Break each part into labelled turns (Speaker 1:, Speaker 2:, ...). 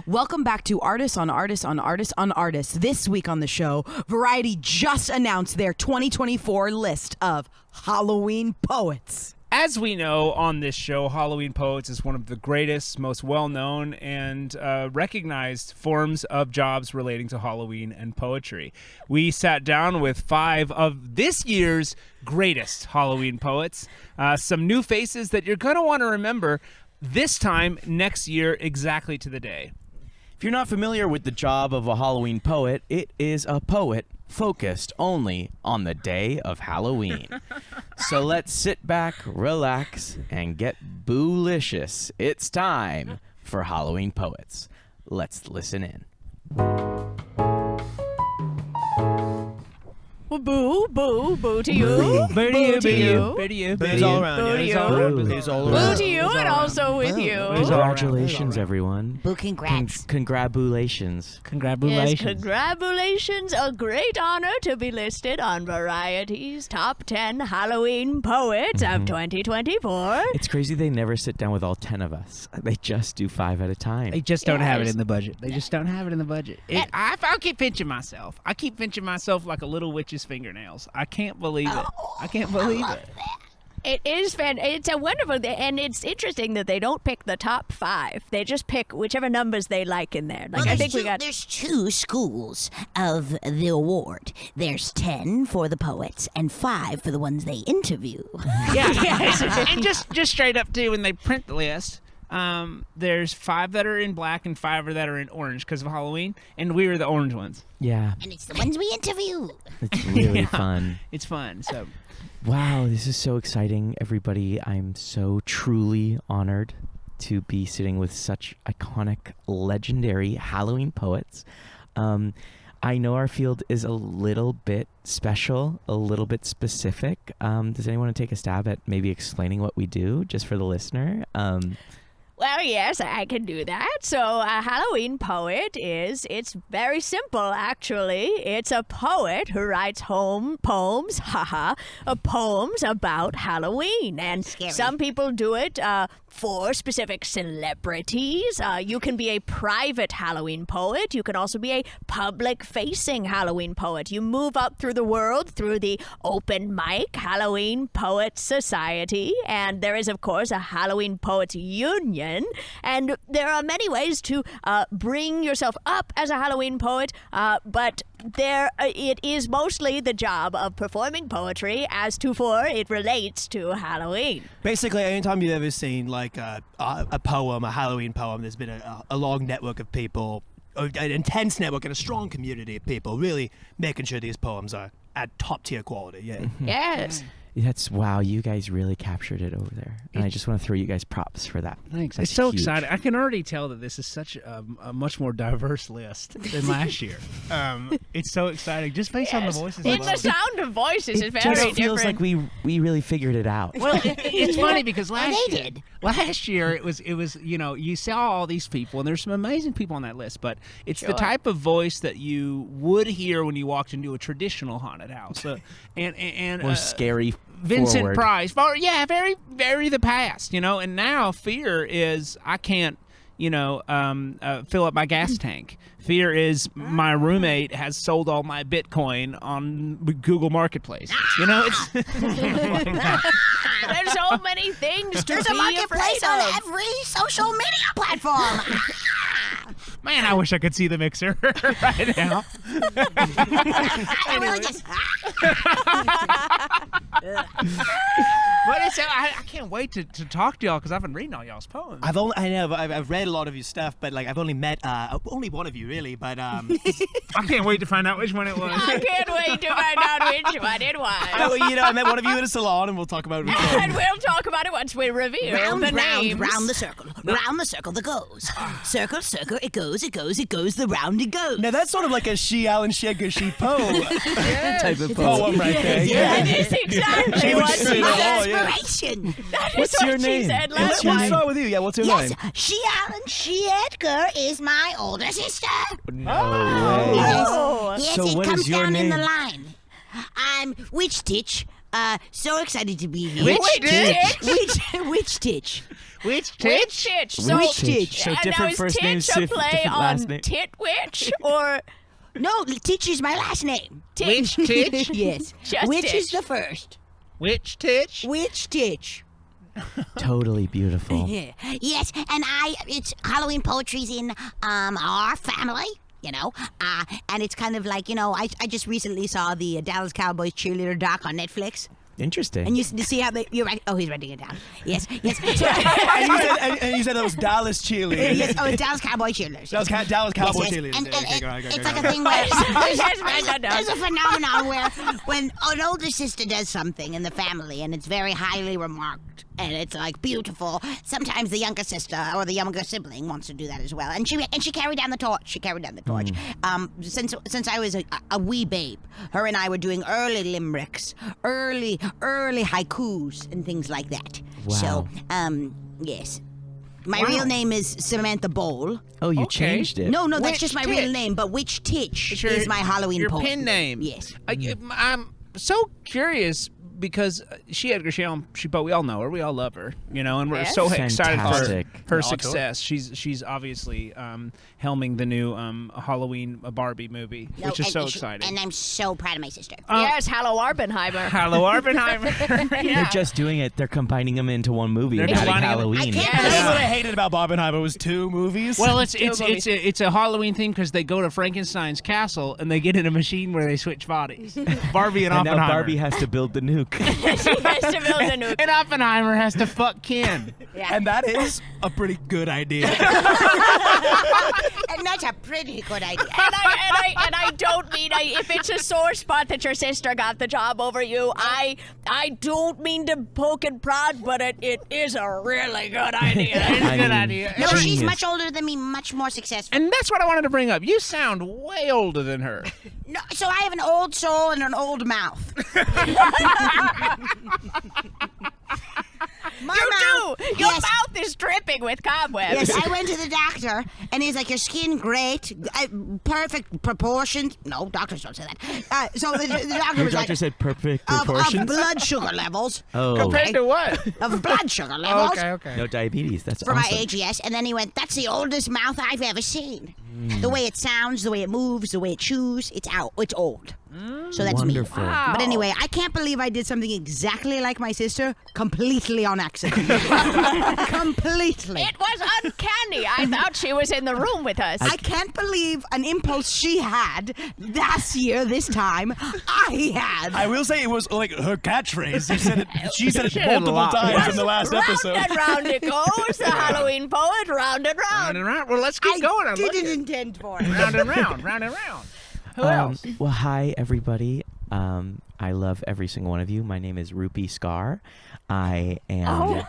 Speaker 1: Welcome back to Artists on Artists on Artists on Artists. This week on the show, Variety just announced their 2024 list of Halloween poets.
Speaker 2: As we know on this show, Halloween Poets is one of the greatest, most well-known, and recognized forms of jobs relating to Halloween and poetry. We sat down with 5 of this year's greatest Halloween poets, some new faces that you're going to want to remember this time next year, exactly to the day.
Speaker 3: If you're not familiar with the job of a Halloween poet, it is a poet focused only on the day of Halloween. So let's sit back, relax, and get boolicious. It's time for Halloween Poets. Let's listen in.
Speaker 4: Well, boo, boo, boo to you.
Speaker 2: Boo to you,
Speaker 4: to you.
Speaker 2: Boo to you.
Speaker 5: Boo's all around.
Speaker 4: Boo to you.
Speaker 5: Boo's all around.
Speaker 4: Boo to you and also with you.
Speaker 3: Congratulations, everyone.
Speaker 6: Boo, congrats.
Speaker 3: Congratulations.
Speaker 4: Yes, congratulations. A great honor to be listed on Variety's Top 10 Halloween Poets of 2024.
Speaker 3: It's crazy they never sit down with all 10 of us. They just do 5 at a time.
Speaker 2: They just don't have it
Speaker 4: Yes.
Speaker 2: in the budget. They just don't have it in the budget. I keep pinching myself. I keep pinching myself like a little witch's fingernails. I can't believe it. I can't believe it.
Speaker 4: It is it's a wonderful and it's interesting that they don't pick the top 5. They just pick whichever numbers they like in there. Like
Speaker 6: Well,
Speaker 4: I think
Speaker 6: there's 2 schools of the award. There's 10 for the poets and 5 for the ones they interview.
Speaker 2: Yeah. And just straight up too, when they print the list, there's 5 that are in black and 5 that are in orange because of Halloween, and we were the orange ones.
Speaker 3: Yeah.
Speaker 6: And it's the ones we interview.
Speaker 3: It's really
Speaker 2: Yeah.
Speaker 3: fun.
Speaker 2: It's fun. So
Speaker 3: Wow, this is so exciting, everybody. I'm so truly honored to be sitting with such iconic, legendary Halloween poets. I know our field is a little bit special, a little bit specific. Does anyone want to take a stab at maybe explaining what we do, just for the listener?
Speaker 4: Well, yes, I can do that. So a Halloween poet it's very simple, actually. It's a poet who writes poems about Halloween. And
Speaker 6: Scary.
Speaker 4: some people do it for specific celebrities. You can be a private Halloween poet. You can also be a public-facing Halloween poet. You move up through the world through the open mic Halloween Poets Society. And there is, of course, a Halloween Poets Union. And there are many ways to bring yourself up as a Halloween poet, but it is mostly the job of performing poetry as to it relates to Halloween.
Speaker 5: Basically, anytime you've ever seen like a poem, a Halloween poem, there's been a long network of people, an intense network and a strong community of people really making sure these poems are at top tier quality. Yeah.
Speaker 4: Yes.
Speaker 3: Wow, you guys really captured it over there. And I just want to throw you guys props for that.
Speaker 2: thanks.
Speaker 3: That's
Speaker 2: It's so
Speaker 3: huge.
Speaker 2: exciting. I can already tell that this is such a much more diverse list than last year. It's so exciting, just based on the voices.
Speaker 4: In
Speaker 2: alone.
Speaker 4: the sound of voices is
Speaker 3: It
Speaker 4: very
Speaker 3: just
Speaker 4: different.
Speaker 3: feels like we really figured it out.
Speaker 2: Well, it's funny because last
Speaker 6: they
Speaker 2: year it was you saw all these people, and there's some amazing people on that list, but it's the
Speaker 4: Sure.
Speaker 2: type of voice that you would hear when you walked into a traditional haunted house, and
Speaker 3: More scary
Speaker 2: Vincent
Speaker 3: forward.
Speaker 2: Price, very very the past, and now Fear is I can't fill up my gas tank. Fear is my roommate has sold all my Bitcoin on Google Marketplace. It's
Speaker 4: There's so many things to
Speaker 6: There's a
Speaker 4: be
Speaker 6: marketplace
Speaker 4: afraid
Speaker 6: on
Speaker 4: of.
Speaker 6: every social media platform.
Speaker 2: man, I wish I could see the mixer right now.
Speaker 6: I really just...
Speaker 2: But I can't wait to talk to y'all because I've been reading all y'all's poems.
Speaker 5: I've read a lot of your stuff, but like I've only met only one of you really. But
Speaker 2: I can't wait to find out which one it was.
Speaker 4: I can't wait to find out which one it was.
Speaker 5: I met one of you at a salon, and we'll talk about it.
Speaker 4: And we'll talk about it once we reveal the names.
Speaker 6: round the circle. Round the circle that goes. Circle, circle, it goes, it goes, it goes, the round it goes.
Speaker 5: Now that's sort of like a She Alan Shaker She Poe
Speaker 3: type of poem.
Speaker 5: poem right there.
Speaker 4: That is exactly what she
Speaker 5: straight
Speaker 4: said.
Speaker 5: up. Yeah.
Speaker 6: Inspiration.
Speaker 4: That is
Speaker 3: What's
Speaker 4: what
Speaker 3: your
Speaker 4: she
Speaker 3: name?
Speaker 4: said
Speaker 5: Let's
Speaker 4: last
Speaker 5: start
Speaker 4: time.
Speaker 5: with you. Yeah, what's your
Speaker 6: Yes,
Speaker 5: name?
Speaker 6: She Alan, she Edgar is my older sister.
Speaker 3: No way.
Speaker 4: Oh.
Speaker 6: Yes,
Speaker 3: So
Speaker 6: it
Speaker 3: what
Speaker 6: comes
Speaker 3: is your
Speaker 6: down in the
Speaker 3: name?
Speaker 6: line. I'm Witch Titch. So excited to be here.
Speaker 2: Which ditch?
Speaker 6: Which ditch?
Speaker 2: Which
Speaker 4: Which Titch? So,
Speaker 3: Which Titch?
Speaker 5: So
Speaker 4: now
Speaker 5: different
Speaker 4: is
Speaker 5: first
Speaker 4: Titch
Speaker 5: names,
Speaker 4: a
Speaker 5: different
Speaker 4: play
Speaker 5: last
Speaker 4: on
Speaker 5: name.
Speaker 4: Titwitch or
Speaker 6: No, Titch is my last name.
Speaker 2: Which Titch?
Speaker 6: Yes.
Speaker 4: Just
Speaker 6: Which is
Speaker 4: Titch.
Speaker 6: the first?
Speaker 2: Which Titch?
Speaker 6: Which Titch?
Speaker 3: Totally beautiful.
Speaker 6: Yeah. Yes, and it's Halloween poetry's in our family, you know, and it's kind of like, you know, I just recently saw the Dallas Cowboys cheerleader doc on Netflix,
Speaker 3: Interesting.
Speaker 6: and you see how you're right. Oh, he's writing it down. Yes.
Speaker 5: And you said that was Dallas cheerleaders.
Speaker 6: Yes. Oh, it's Dallas Cowboy cheerleaders.
Speaker 5: Dallas Cowboy
Speaker 6: Yes,
Speaker 5: cheerleaders.
Speaker 6: And
Speaker 5: Okay, go,
Speaker 6: it's
Speaker 5: go,
Speaker 6: like
Speaker 5: go.
Speaker 6: a thing where
Speaker 4: Yes, write that down.
Speaker 6: there's a phenomenon where when an older sister does something in the family and it's very highly remarked and it's like beautiful, sometimes the younger sister or the younger sibling wants to do that as well. And she carried down the torch. Since I was a wee babe, her and I were doing early limericks, early haikus and things like that.
Speaker 3: Wow.
Speaker 6: So, yes. My real name is Samantha Bowl.
Speaker 3: Oh, you
Speaker 2: Okay.
Speaker 3: changed it.
Speaker 6: No, that's
Speaker 2: Which
Speaker 6: just my
Speaker 2: Titch?
Speaker 6: real name. But which Titch
Speaker 2: It's your-
Speaker 6: is my Halloween
Speaker 2: your
Speaker 6: poem.
Speaker 2: pen name.
Speaker 6: Yes.
Speaker 2: I'm so curious because she Edgar but we all know her, we all love her, you know, and we're
Speaker 4: Yes.
Speaker 2: so excited
Speaker 3: Fantastic.
Speaker 2: for her
Speaker 5: Yeah, I'll tell her.
Speaker 2: success. She's obviously helming the new Halloween Barbie movie,
Speaker 6: No,
Speaker 2: which is
Speaker 6: and
Speaker 2: so
Speaker 6: she-
Speaker 2: exciting.
Speaker 6: And I'm so proud of my sister.
Speaker 4: yes, Hallow Arbenheimer.
Speaker 2: Hello, Arbenheimer.
Speaker 3: They're just doing it. They're combining them into one movie.
Speaker 2: They're
Speaker 3: They're adding
Speaker 2: combining them-
Speaker 3: Halloween.
Speaker 6: I can't
Speaker 5: That's
Speaker 6: believe
Speaker 5: what I hated about Barbenheimer was 2 movies.
Speaker 2: Well, it's a Halloween thing because they go to Frankenstein's castle and they get in a machine where they switch bodies. Barbie and
Speaker 3: And now
Speaker 2: Oppenheimer.
Speaker 3: Barbie has to build the nuke.
Speaker 4: She has to build a new.
Speaker 2: and Oppenheimer has to fuck Ken.
Speaker 5: and that is a pretty good idea.
Speaker 6: And that's a pretty good idea.
Speaker 4: And I don't mean if it's a sore spot that your sister got the job over you. I don't mean to poke and prod, but it is a really good idea.
Speaker 2: It's a
Speaker 3: I
Speaker 2: good
Speaker 3: mean-
Speaker 2: idea.
Speaker 6: No, she's
Speaker 3: Genius.
Speaker 6: much older than me, much more successful.
Speaker 2: And that's what I wanted to bring up. You sound way older than her.
Speaker 6: No, so I have an old soul and an old mouth. My
Speaker 4: You
Speaker 6: mouth,
Speaker 4: do. Your
Speaker 6: yes,
Speaker 4: mouth is dripping with cobwebs.
Speaker 6: Yes, I went to the doctor, and he's like, "Your skin great, perfect proportions." No, doctors don't say that. So the doctor
Speaker 3: Your
Speaker 6: was
Speaker 3: doctor
Speaker 6: like,
Speaker 3: said perfect
Speaker 6: of
Speaker 3: proportions.
Speaker 6: blood sugar levels.
Speaker 3: Oh,
Speaker 2: Compared to what?
Speaker 6: Of blood sugar levels.
Speaker 2: okay.
Speaker 3: no diabetes. That's
Speaker 6: For
Speaker 3: awesome.
Speaker 6: my age, yes. And then he went, "That's the oldest mouth I've ever seen. The way it sounds, the way it moves, the way it chews, it's old." So that's
Speaker 3: Wonderful.
Speaker 6: me.
Speaker 4: Wow.
Speaker 6: But anyway, I can't believe I did something exactly like my sister, completely on accident. Completely.
Speaker 4: It was uncanny. I thought she was in the room with us.
Speaker 6: I can't believe an impulse she had last year, this time, I had.
Speaker 5: I will say it was like her catchphrase. She said it
Speaker 2: She did a
Speaker 5: multiple
Speaker 2: lot.
Speaker 5: times in the last
Speaker 4: round
Speaker 5: episode.
Speaker 4: and round it goes. The Halloween poet, round and round.
Speaker 2: Round and round. Well, let's keep going.
Speaker 6: I
Speaker 2: I'm
Speaker 6: didn't
Speaker 2: looking.
Speaker 6: intend for it.
Speaker 2: Round and round. Round and round. Who else?
Speaker 3: Well, hi everybody. I love every single one of you. My name is Rupi Scar. I am.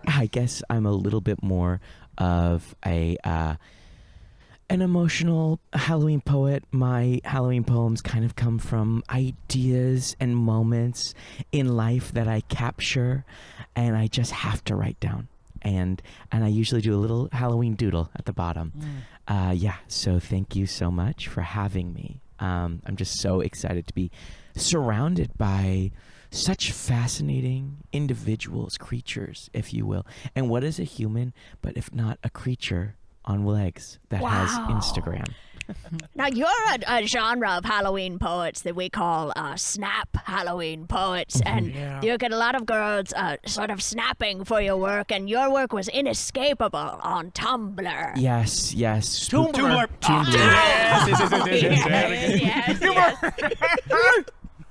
Speaker 3: I guess I'm a little bit more of an emotional Halloween poet. My Halloween poems kind of come from ideas and moments in life that I capture, and I just have to write down. And I usually do a little Halloween doodle at the bottom. So thank you so much for having me. I'm just so excited to be surrounded by such fascinating individuals, creatures, if you will. And what is a human but if not a creature on legs that has Instagram?
Speaker 4: Now, you're a genre of Halloween poets that we call snap Halloween poets, and you get a lot of girls sort of snapping for your work, and your work was inescapable on Tumblr.
Speaker 3: Yes.
Speaker 5: Tumblr.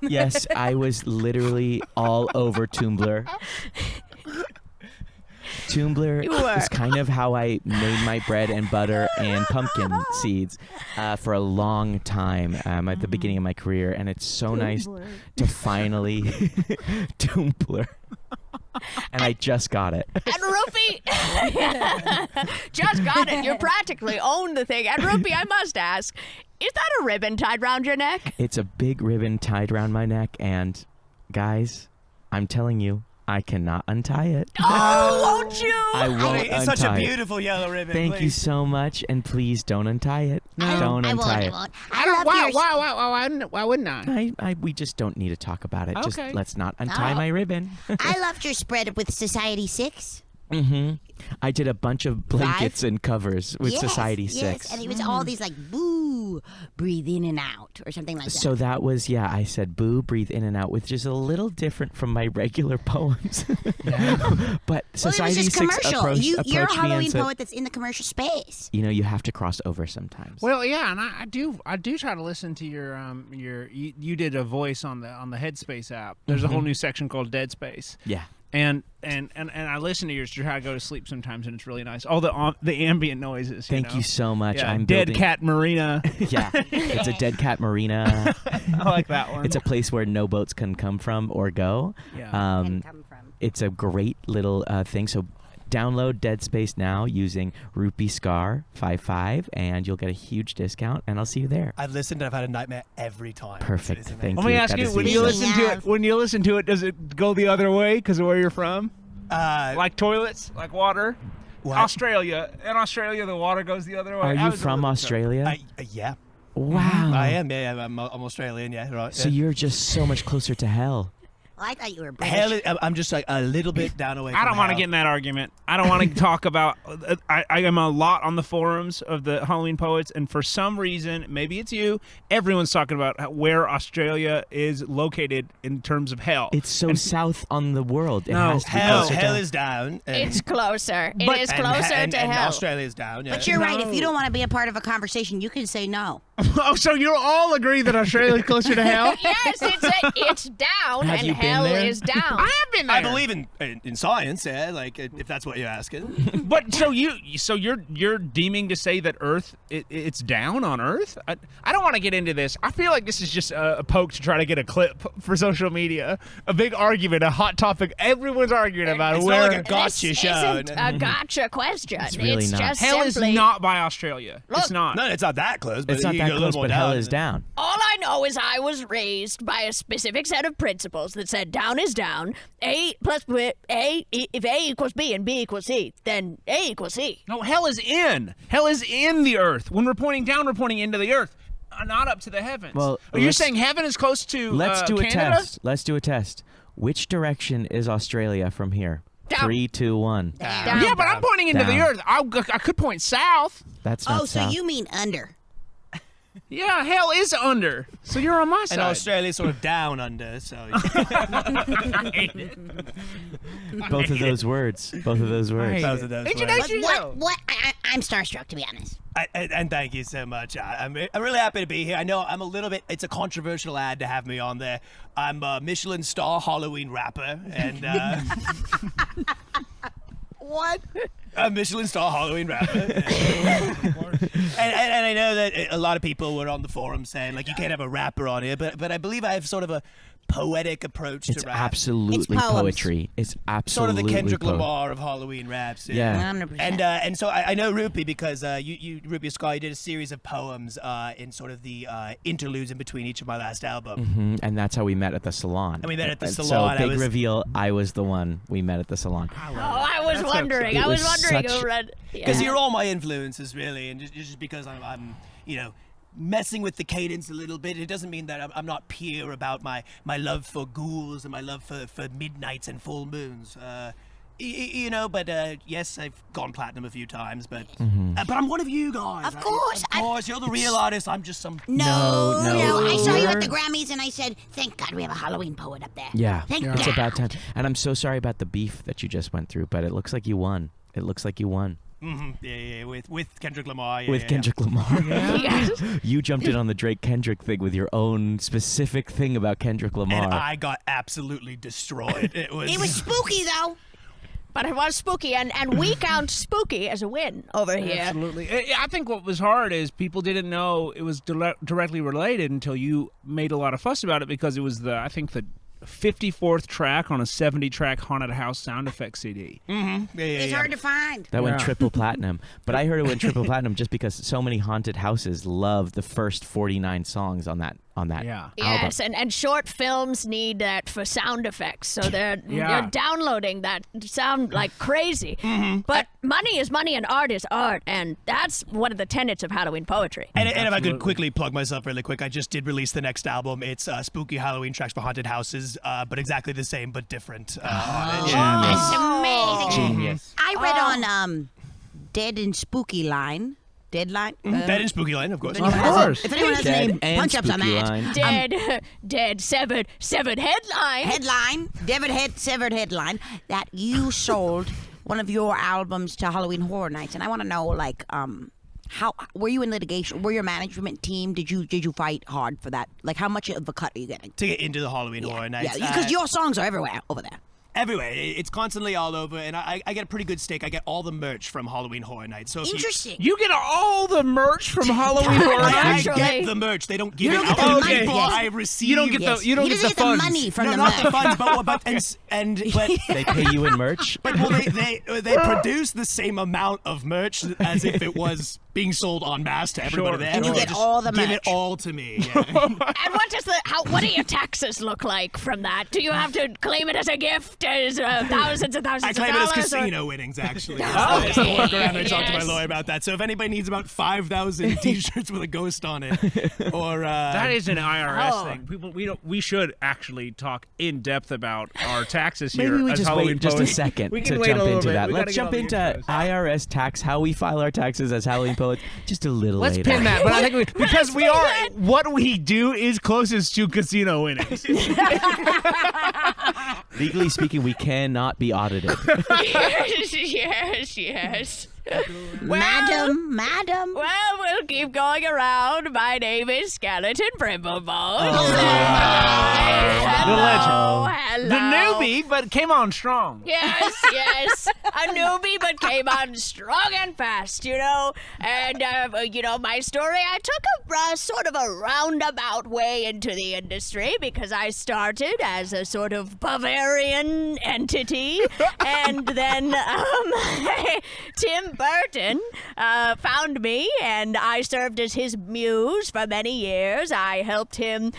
Speaker 4: Yes.
Speaker 3: Yes, I was literally all over Tumblr. Tumblr
Speaker 4: You were.
Speaker 3: is kind of how I made my bread and butter and pumpkin seeds for a long time at the beginning of my career, and it's so nice to finally Tumblr. And I just got it.
Speaker 4: And Rupi, just got it. You practically own the thing. And Rupi, I must ask, is that a ribbon tied round your neck?
Speaker 3: It's a big ribbon tied around my neck, and guys, I'm telling you, I cannot untie it.
Speaker 4: Oh, won't you?
Speaker 3: I won't
Speaker 5: Honey, it's such a
Speaker 3: untie it.
Speaker 5: beautiful yellow ribbon.
Speaker 3: Thank you
Speaker 5: please.
Speaker 3: so much, and please don't untie it. Don't
Speaker 6: I
Speaker 3: untie it.
Speaker 6: won't.
Speaker 2: I
Speaker 6: I
Speaker 2: don't.
Speaker 6: love
Speaker 2: Why wouldn't I?
Speaker 3: We just don't need to talk about it. Just
Speaker 2: Okay.
Speaker 3: let's not untie
Speaker 6: Oh.
Speaker 3: my ribbon.
Speaker 6: I loved your spread with Society 6.
Speaker 3: Mm-hmm. I did a bunch of blankets and covers with
Speaker 6: Yes,
Speaker 3: Society
Speaker 6: yes,
Speaker 3: 6.
Speaker 6: and it was all these like boo, breathe in and out, or something like that.
Speaker 3: So that was, I said boo, breathe in and out, which is a little different from my regular poems. But
Speaker 6: well,
Speaker 3: Society
Speaker 6: it was just
Speaker 3: 6
Speaker 6: commercial.
Speaker 3: approached
Speaker 6: You're a
Speaker 3: me and
Speaker 6: Halloween
Speaker 3: said,
Speaker 6: poet that's in the commercial space.
Speaker 3: you have to cross over sometimes.
Speaker 2: Well, yeah, and I do try to listen to your you did a voice on the Headspace app. There's a whole new section called Dead Space.
Speaker 3: Yeah.
Speaker 2: And I listen to yours to try to go to sleep sometimes, and it's really nice. All the ambient noises.
Speaker 3: Thank you so much.
Speaker 2: Yeah,
Speaker 3: I'm
Speaker 2: Dead
Speaker 3: building-
Speaker 2: Cat Marina.
Speaker 3: Yeah, it's a dead cat marina.
Speaker 2: I like that one.
Speaker 3: It's a place where no boats can come from or go.
Speaker 2: Yeah.
Speaker 3: It's a great little thing. So download Dead Space now using Rupee Scar 55, and you'll get a huge discount. And I'll see you there.
Speaker 5: I've listened and I've had a nightmare every time.
Speaker 3: Perfect.
Speaker 5: It's amazing.
Speaker 3: Thank
Speaker 2: Let me
Speaker 3: you.
Speaker 2: ask
Speaker 3: That
Speaker 2: you:
Speaker 3: is
Speaker 2: when
Speaker 3: the
Speaker 2: you
Speaker 3: easiest.
Speaker 2: listen to it, does it go the other way because of where you're from? Like toilets, like water.
Speaker 5: What?
Speaker 2: Australia. In Australia, the water goes the other way.
Speaker 3: Are
Speaker 2: I
Speaker 3: you
Speaker 2: was
Speaker 3: from
Speaker 2: really-
Speaker 3: Australia?
Speaker 5: Yeah.
Speaker 3: Wow.
Speaker 5: I am. Yeah, I'm Australian. Yeah, right.
Speaker 3: So you're just so much closer to hell.
Speaker 6: Well, I thought you were British.
Speaker 5: I'm just like a little bit down away.
Speaker 2: I don't want to get in that argument. I don't want to talk about. I am a lot on the forums of the Halloween poets, and for some reason, maybe it's you. Everyone's talking about where Australia is located in terms of hell.
Speaker 3: It's so south on the world. It
Speaker 2: No,
Speaker 3: has to be
Speaker 5: Hell,
Speaker 3: closer to
Speaker 5: hell is down.
Speaker 4: It's closer. It
Speaker 2: But-
Speaker 4: is
Speaker 5: and-
Speaker 4: closer
Speaker 5: and,
Speaker 4: to
Speaker 5: and
Speaker 4: hell.
Speaker 5: Australia's down. Yeah.
Speaker 6: But you're right. If you don't want to be a part of a conversation, you can say no.
Speaker 2: Oh, so you all agree that Australia is closer to hell?
Speaker 4: Yes, it's down,
Speaker 3: Have
Speaker 4: and
Speaker 3: you been
Speaker 4: hell
Speaker 3: there?
Speaker 4: is down.
Speaker 2: I have been there.
Speaker 5: I believe in science. Yeah, like if that's what you're asking.
Speaker 2: But so you're deeming to say that Earth it's down on Earth? I don't want to get into this. I feel like this is just a poke to try to get a clip for social media. A big argument, a hot topic. Everyone's arguing about
Speaker 5: It's
Speaker 2: where
Speaker 5: not like a gotcha
Speaker 4: This
Speaker 5: show.
Speaker 4: isn't a gotcha question.
Speaker 3: It's really not.
Speaker 4: just
Speaker 2: hell is
Speaker 4: simply,
Speaker 2: not by Australia. It's
Speaker 4: Look,
Speaker 2: not.
Speaker 5: No, it's not that close. But
Speaker 3: It's not
Speaker 5: you
Speaker 3: that
Speaker 5: get a little
Speaker 3: close,
Speaker 5: more
Speaker 3: but hell is down.
Speaker 4: All I know is I was raised by a specific set of principles that said down is down. If A equals B and B equals C, then A equals C.
Speaker 2: No, hell is in. Hell is in the earth. When we're pointing down, we're pointing into the earth, not up to the heavens.
Speaker 3: Well,
Speaker 2: you're
Speaker 3: let's-
Speaker 2: saying heaven is close to
Speaker 3: Let's do a
Speaker 2: Canada?
Speaker 3: test. Let's do a test. Which direction is Australia from here?
Speaker 4: Down.
Speaker 3: 3, 2, 1.
Speaker 4: Down.
Speaker 2: Yeah, but I'm pointing into the
Speaker 3: Down.
Speaker 2: earth. I could point south.
Speaker 3: That's not
Speaker 6: Oh, so
Speaker 3: south.
Speaker 6: you mean under?
Speaker 2: Yeah, hell is under. So you're on my
Speaker 5: And
Speaker 2: side.
Speaker 5: Australia's sort of down under. So
Speaker 3: Both of those words. Both of those words.
Speaker 5: both of those. words.
Speaker 2: Introduction.
Speaker 6: What? I'm starstruck, to be honest.
Speaker 5: And thank you so much. I'm really happy to be here. I know I'm a little bit. It's a controversial ad to have me on there. I'm a Michelin star Halloween rapper, and
Speaker 6: What?
Speaker 5: a Michelin star Halloween rapper. and I know that a lot of people were on the forum saying like you can't have a rapper on here, but I believe I have sort of a poetic approach
Speaker 3: It's
Speaker 5: to rap.
Speaker 3: absolutely
Speaker 6: It's poems.
Speaker 3: poetry. It's
Speaker 5: Sort
Speaker 3: absolutely
Speaker 5: of the Kendrick
Speaker 3: poetry.
Speaker 5: Lamar of Halloween raps.
Speaker 3: Yeah.
Speaker 6: 100%.
Speaker 5: And so I know Rupee because you Rupee Sky, you did a series of poems in sort of the interludes in between each of my last album.
Speaker 3: Mhm, and that's how we met at the salon.
Speaker 5: And we met at the
Speaker 3: And
Speaker 5: salon.
Speaker 3: So
Speaker 5: I
Speaker 3: big
Speaker 5: was-
Speaker 3: reveal. I was the one we met at the salon.
Speaker 4: Oh, I was
Speaker 2: That's
Speaker 4: wondering.
Speaker 3: It
Speaker 4: I was
Speaker 3: was
Speaker 4: wondering.
Speaker 3: such-
Speaker 5: Because
Speaker 4: Yeah.
Speaker 5: you're all my influences, really, and just because I'm messing with the cadence a little bit, it doesn't mean that I'm not pure about my love for ghouls and my love for midnights and full moons. But yes, I've gone platinum a few times, but I'm one of you guys.
Speaker 6: Of course,
Speaker 5: Of course, you're the real artist. I'm just some.
Speaker 6: No,
Speaker 3: No,
Speaker 6: I saw you at
Speaker 3: you're-
Speaker 6: the Grammys, and I said, "Thank God we have a Halloween poet up there."
Speaker 3: Yeah,
Speaker 6: Thank
Speaker 3: it's
Speaker 6: God.
Speaker 3: about time. And I'm so sorry about the beef that you just went through, but it looks like you won. It looks like you won
Speaker 5: Yeah, with Kendrick Lamar. Yeah,
Speaker 3: with
Speaker 5: yeah,
Speaker 3: Kendrick Lamar.
Speaker 4: Yes.
Speaker 3: You jumped in on the Drake Kendrick thing with your own specific thing about Kendrick Lamar.
Speaker 5: And I got absolutely destroyed. It was.
Speaker 6: It was spooky though.
Speaker 4: But it was spooky, and we count spooky as a win over here.
Speaker 2: Absolutely. I think what was hard is people didn't know it was directly related until you made a lot of fuss about it because it was the 54th track on a 70-track haunted house sound effects CD.
Speaker 6: It's hard to find.
Speaker 3: That went
Speaker 2: Yeah.
Speaker 3: triple platinum. But I heard it went triple platinum just because so many haunted houses love the first 49 songs on on that
Speaker 2: Yeah.
Speaker 3: album.
Speaker 4: Yes, and short films need that for sound effects, so they're downloading that sound like crazy. But money is money and art is art, and that's one of the tenets of Halloween poetry.
Speaker 5: And if I could quickly plug myself really quick, I just did release the next album. It's spooky Halloween tracks for haunted houses, but exactly the same but different.
Speaker 6: That's amazing.
Speaker 3: Genius.
Speaker 6: I read on Dead and Spooky Line. Deadline?
Speaker 5: That is Spooky Line, of course.
Speaker 6: If anyone has
Speaker 3: Dead
Speaker 6: any
Speaker 3: and
Speaker 6: punch-ups on
Speaker 3: Spooky
Speaker 6: that.
Speaker 3: Line.
Speaker 4: Dead, severed headline.
Speaker 6: Headline, severed headline, that you sold one of your albums to Halloween Horror Nights. And I want to know, like, how were you in litigation? Were your management team? Did you fight hard for that? Like, how much of a cut are you getting?
Speaker 5: To get into the Halloween Horror Nights.
Speaker 6: Yeah, because your songs are everywhere over there.
Speaker 5: Everywhere. It's constantly all over, and I get a pretty good stake. I get all the merch from Halloween Horror Nights. So if
Speaker 6: Interesting.
Speaker 2: You get all the merch from Halloween Horror
Speaker 5: I
Speaker 2: Nights.
Speaker 5: get the merch. They don't give
Speaker 6: You
Speaker 5: it
Speaker 6: don't
Speaker 5: out
Speaker 6: get the
Speaker 5: to
Speaker 6: money.
Speaker 5: people.
Speaker 6: Yes.
Speaker 5: I receive.
Speaker 2: You don't get
Speaker 6: Yes.
Speaker 2: the you don't
Speaker 6: He
Speaker 2: get
Speaker 6: doesn't
Speaker 2: the funds.
Speaker 6: money from
Speaker 5: no,
Speaker 6: the
Speaker 5: not the
Speaker 6: merch.
Speaker 5: funds, but
Speaker 3: They pay you in merch.
Speaker 5: But well, they produce the same amount of merch as if it was being sold en masse to everybody
Speaker 2: Sure.
Speaker 5: there.
Speaker 6: And you
Speaker 5: They
Speaker 6: get
Speaker 5: just
Speaker 6: all the
Speaker 5: Give it
Speaker 6: merch.
Speaker 5: all to me. Yeah.
Speaker 4: And what do your taxes look like from that? Do you have to claim it as a gift, as thousands and thousands
Speaker 5: I
Speaker 4: of
Speaker 5: claim it as
Speaker 4: dollars?
Speaker 5: casino winnings, actually.
Speaker 4: Oh,
Speaker 5: It's the workaround. I talked to my
Speaker 4: yes.
Speaker 5: lawyer about that. So if anybody needs about 5,000 T-shirts with a ghost on it, or
Speaker 2: That is an IRS
Speaker 4: Oh.
Speaker 2: thing. People, we should actually talk in depth about our taxes here.
Speaker 3: Maybe we
Speaker 2: as
Speaker 3: just
Speaker 2: Halloween
Speaker 3: wait just a
Speaker 2: poets.
Speaker 3: second
Speaker 2: We
Speaker 3: to
Speaker 2: can wait
Speaker 3: jump
Speaker 2: a little
Speaker 3: into
Speaker 2: bit.
Speaker 3: that.
Speaker 2: We gotta
Speaker 3: Let's
Speaker 2: get
Speaker 3: jump
Speaker 2: all the
Speaker 3: into
Speaker 2: intros.
Speaker 3: IRS tax, how we file our taxes as Halloween poets, just a little
Speaker 2: Let's
Speaker 3: later.
Speaker 2: pin that, but I think because we
Speaker 4: pin
Speaker 2: are
Speaker 4: that.
Speaker 2: what we do is closest to casino winnings.
Speaker 3: Legally speaking, we cannot be audited.
Speaker 4: yes.
Speaker 6: Madam.
Speaker 4: Well, we'll keep going around. My name is Skeleton Brimblebones.
Speaker 2: The legend.
Speaker 4: Hello.
Speaker 2: The newbie, but came on strong.
Speaker 4: Yes. A newbie, but came on strong and fast, And, my story, I took a sort of a roundabout way into the industry because I started as a sort of Bavarian entity. And then Tim Burton found me, and I served as his muse for many years. I helped him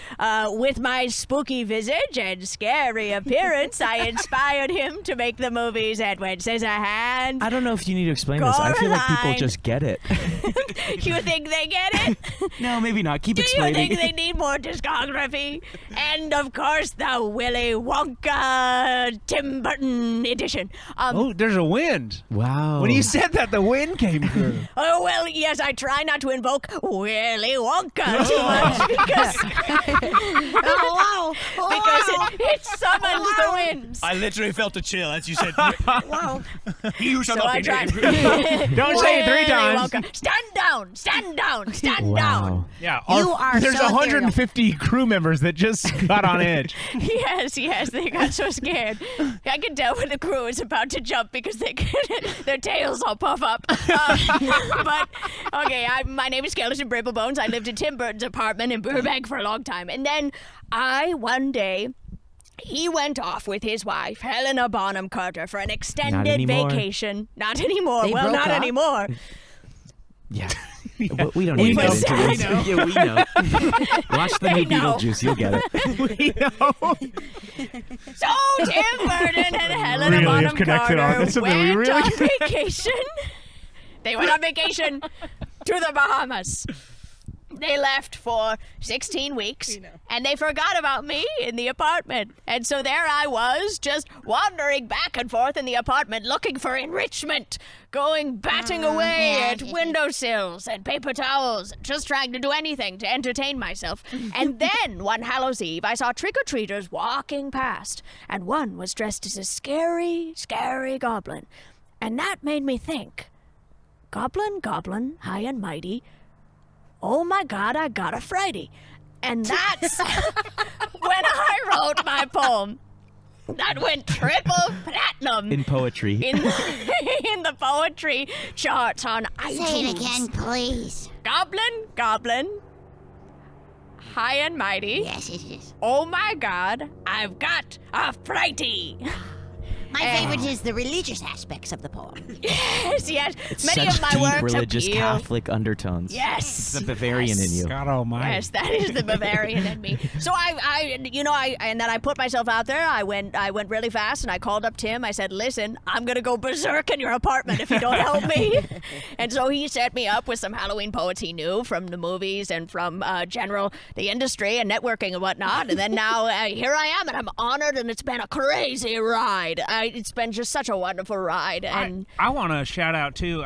Speaker 4: with my spooky visage and scary appearance. I inspired him to make the movies Edward Scissorhands.
Speaker 3: I don't know if you need to explain this. I feel like people
Speaker 4: Coraline.
Speaker 3: just get it.
Speaker 4: You think they get it?
Speaker 3: No, maybe not. Keep
Speaker 4: Do you
Speaker 3: explaining.
Speaker 4: think they need more discography? And of course, the Willy Wonka Tim Burton edition.
Speaker 2: Oh, there's a wind.
Speaker 3: Wow.
Speaker 2: When you said that, the wind came through.
Speaker 4: Oh, well, yes, I try not to invoke Willy Wonka too much because it summons the winds.
Speaker 5: I literally felt a chill as you said. You shall
Speaker 4: So
Speaker 5: not
Speaker 4: I
Speaker 5: be
Speaker 4: tried.
Speaker 5: named.
Speaker 2: Don't say it 3
Speaker 4: Willy
Speaker 2: times.
Speaker 4: Wonka. Stand down, stand down, stand
Speaker 3: Wow.
Speaker 4: down.
Speaker 2: Yeah,
Speaker 6: You are
Speaker 2: there's
Speaker 6: so
Speaker 2: 150 crew members that just got on edge.
Speaker 4: Yes, they got so scared. I can tell when the crew is about to jump because their tails all puff up. But, okay, my name is Skeleton Brimblebones. I lived in Tim Burton's apartment in Burbank for a long time. And then one day, he went off with his wife, Helena Bonham Carter, for an extended
Speaker 3: anymore.
Speaker 4: vacation. Not anymore.
Speaker 6: They
Speaker 4: Well,
Speaker 6: broke
Speaker 4: not
Speaker 6: up?
Speaker 4: anymore.
Speaker 3: Yeah. Well, we don't need to get
Speaker 4: was
Speaker 3: into this.
Speaker 4: sad.
Speaker 3: Yeah, we know. Watch the new
Speaker 4: They know.
Speaker 3: Beetlejuice. You'll get it.
Speaker 2: We know.
Speaker 4: So Tim Burton and Helena
Speaker 2: Really
Speaker 4: Bonham
Speaker 2: have connected
Speaker 4: Carter
Speaker 2: on. That's something we
Speaker 4: went
Speaker 2: really-
Speaker 4: on vacation. They went on vacation to the Bahamas. They left for 16 weeks, and they forgot about me in the apartment. And so there I was, just wandering back and forth in the apartment, looking for enrichment, batting away at windowsills and paper towels, just trying to do anything to entertain myself. And then, one Hallows Eve, I saw trick-or-treaters walking past, and one was dressed as a scary, scary goblin. And that made me think, goblin, high and mighty, oh my God, I got a Friday. And that's when I wrote my poem. That went triple platinum
Speaker 3: In poetry.
Speaker 4: in the poetry charts on iTunes.
Speaker 6: Say it again, please.
Speaker 4: Goblin, high and mighty.
Speaker 6: Yes.
Speaker 4: Oh my God, I've got a Friday.
Speaker 6: My favorite is the religious aspects of the poem.
Speaker 4: Yes, yes.
Speaker 3: It's
Speaker 4: Many
Speaker 3: such
Speaker 4: of my
Speaker 3: deep
Speaker 4: works
Speaker 3: religious
Speaker 4: appeal.
Speaker 3: Catholic undertones.
Speaker 4: Yes.
Speaker 3: The Bavarian in you.
Speaker 2: God almighty.
Speaker 4: Yes, that is the Bavarian in me. So and then I put myself out there. I went really fast, and I called up Tim. I said, "Listen, I'm gonna go berserk in your apartment if you don't help me." And so he set me up with some Halloween poets he knew from the movies and from the industry and networking and whatnot. And then now here I am, and I'm honored, and it's been a crazy ride. It's been just such a wonderful ride. And
Speaker 2: I want to shout out too.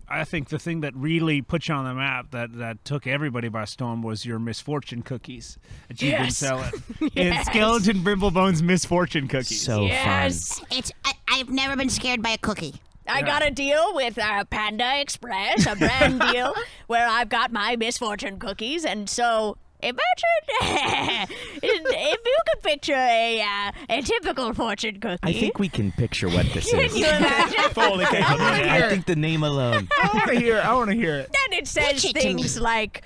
Speaker 2: I think the thing that really put you on the map that took everybody by storm was your misfortune cookies that you've been selling. It's Skeleton Brimblebone's misfortune cookies.
Speaker 3: So
Speaker 4: yes.
Speaker 3: fun.
Speaker 6: I've never been scared by a cookie.
Speaker 4: I got a deal with Panda Express, a brand deal, where I've got my misfortune cookies, and so imagine if you could picture a typical fortune cookie.
Speaker 3: I think we can picture what this
Speaker 4: Can
Speaker 3: is.
Speaker 4: you imagine?
Speaker 5: Fully capable.
Speaker 3: I think the name alone.
Speaker 2: I want to hear it.
Speaker 4: Then it says
Speaker 6: Pitch it to
Speaker 4: things like,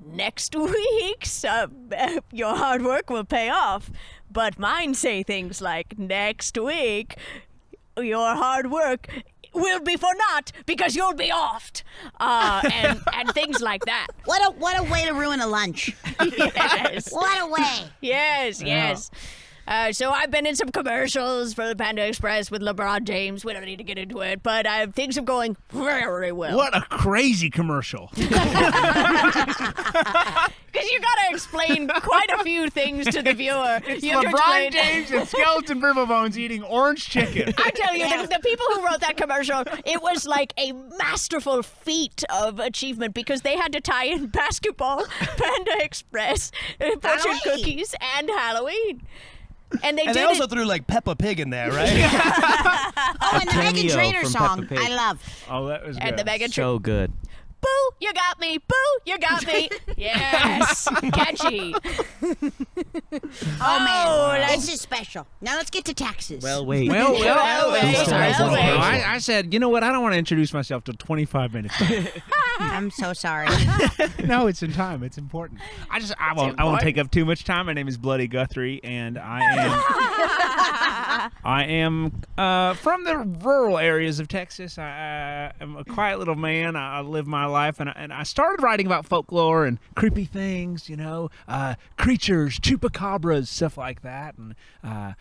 Speaker 4: next week, your hard work will pay off. But mine say things like, next week, your hard work will be for naught because you'll be offed. And things like that.
Speaker 6: What a way to ruin a lunch.
Speaker 4: Yes.
Speaker 6: What a way.
Speaker 4: Yes. So I've been in some commercials for the Panda Express with LeBron James. We don't need to get into it, but things are going very well.
Speaker 2: What a crazy commercial.
Speaker 4: Because you got to explain quite a few things to the viewer. You have to
Speaker 2: LeBron
Speaker 4: explain-
Speaker 2: James and Skeleton Brimblebones eating orange chicken.
Speaker 4: I tell you, the people who wrote that commercial, it was like a masterful feat of achievement because they had to tie in basketball, Panda Express, fortune
Speaker 6: Halloween.
Speaker 4: cookies, and Halloween. And they
Speaker 5: And
Speaker 4: did
Speaker 5: they also
Speaker 4: it.
Speaker 5: threw like Peppa Pig in there, right?
Speaker 6: Oh, and the Megan
Speaker 3: cameo
Speaker 6: Trainor
Speaker 3: from
Speaker 6: song,
Speaker 3: Peppa Pig.
Speaker 6: I love.
Speaker 2: Oh, that was good.
Speaker 4: And the Megan
Speaker 3: So good.
Speaker 4: Boo, you got me. Boo, you got me. Yes. Catchy.
Speaker 6: Oh, man.
Speaker 4: that's-
Speaker 6: This is special. Now let's get to taxes.
Speaker 3: Well, wait.
Speaker 2: Well,
Speaker 4: wait,
Speaker 3: This
Speaker 4: well,
Speaker 3: is
Speaker 4: wait.
Speaker 2: I said, you know what? I don't want to introduce myself till 25 minutes.
Speaker 6: I'm so sorry.
Speaker 2: No, it's in time. It's important. I won't take up too much time. My name is Bloody Guthrie, and I am from the rural areas of Texas. I am a quiet little man. I live my life, and I started writing about folklore and creepy things, creatures, chupacabras, stuff like that, and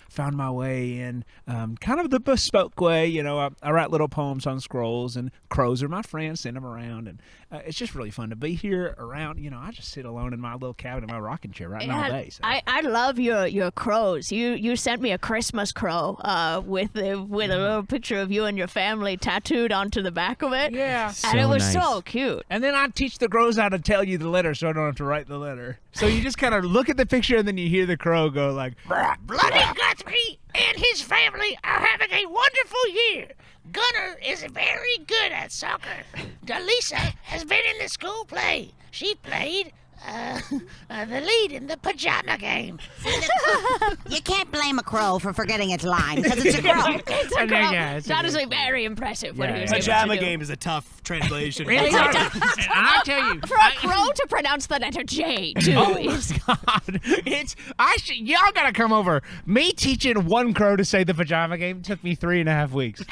Speaker 2: found my way in kind of the bespoke way. I write little poems on scrolls, and crows are my friends. Send them around, and it's just really fun to be here around. I just sit alone in my little cabin in my rocking chair writing all day. So.
Speaker 4: I love your crows. You sent me a Christmas crow with a little picture of you and your family tattooed onto the back of it.
Speaker 2: Yeah.
Speaker 4: And it
Speaker 3: So
Speaker 4: was
Speaker 3: nice.
Speaker 4: so cute.
Speaker 2: And then I teach the crows how to tell you the letter so I don't have to write the letter. So you just kind of look at the picture and then you hear the crow go like,
Speaker 7: Bloody Guthrie and his family are having a wonderful year. Gunnar is very good at soccer. Delisa has been in the school play. She played the lead in the pajama game.
Speaker 6: You can't blame a crow for forgetting its line because it's a crow.
Speaker 4: It's a crow. It's honestly very impressive what he was able to
Speaker 5: Pajama
Speaker 4: do.
Speaker 5: game is a tough translation.
Speaker 2: really? And I tell you,
Speaker 4: For a crow to pronounce the letter J, too.
Speaker 2: oh
Speaker 4: is
Speaker 2: my God, y'all gotta come over. Me teaching one crow to say the pajama game took me 3.5 weeks.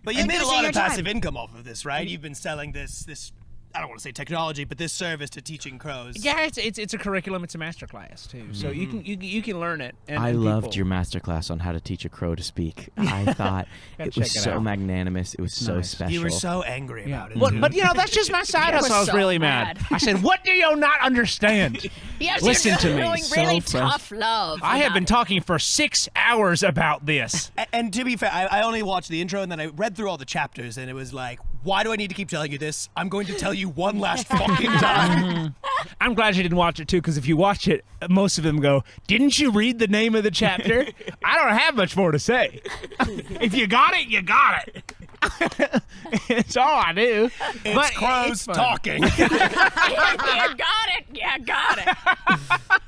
Speaker 5: But you've made a
Speaker 6: Because of
Speaker 5: lot
Speaker 6: your
Speaker 5: of passive
Speaker 6: time.
Speaker 5: income off of this, right? You've been selling this I don't want to say technology, but this service to teaching crows.
Speaker 2: Yeah, it's a curriculum. It's a master class too, so you can learn it. And
Speaker 3: I
Speaker 2: and
Speaker 3: loved
Speaker 2: people-
Speaker 3: your masterclass on how to teach a crow to speak. I thought
Speaker 2: Gotta
Speaker 3: it was
Speaker 2: check it
Speaker 3: so
Speaker 2: out.
Speaker 3: magnanimous. It was so
Speaker 2: Nice.
Speaker 3: special.
Speaker 5: You were so angry about it.
Speaker 2: But that's just my side
Speaker 4: You
Speaker 2: hustle.
Speaker 4: were
Speaker 2: I was
Speaker 4: so
Speaker 2: really mad.
Speaker 4: mad.
Speaker 2: I said, "What do you not understand?"
Speaker 4: Yes,
Speaker 2: Listen
Speaker 4: you're
Speaker 2: to me.
Speaker 4: doing
Speaker 3: So
Speaker 4: really
Speaker 3: fresh.
Speaker 4: tough love.
Speaker 2: I have
Speaker 4: about
Speaker 2: been talking for 6 hours about this.
Speaker 5: And to be fair, I only watched the intro and then I read through all the chapters and it was like, why do I need to keep telling you this? I'm going to tell you one last fucking time.
Speaker 2: I'm glad you didn't watch it too, because if you watch it, most of them go, "Didn't you read the name of the chapter?" I don't have much more to say. If you got it, you got it. It's all I do.
Speaker 5: It's
Speaker 2: But
Speaker 5: crows
Speaker 2: it's fun.
Speaker 5: talking.
Speaker 4: You got it. You got it.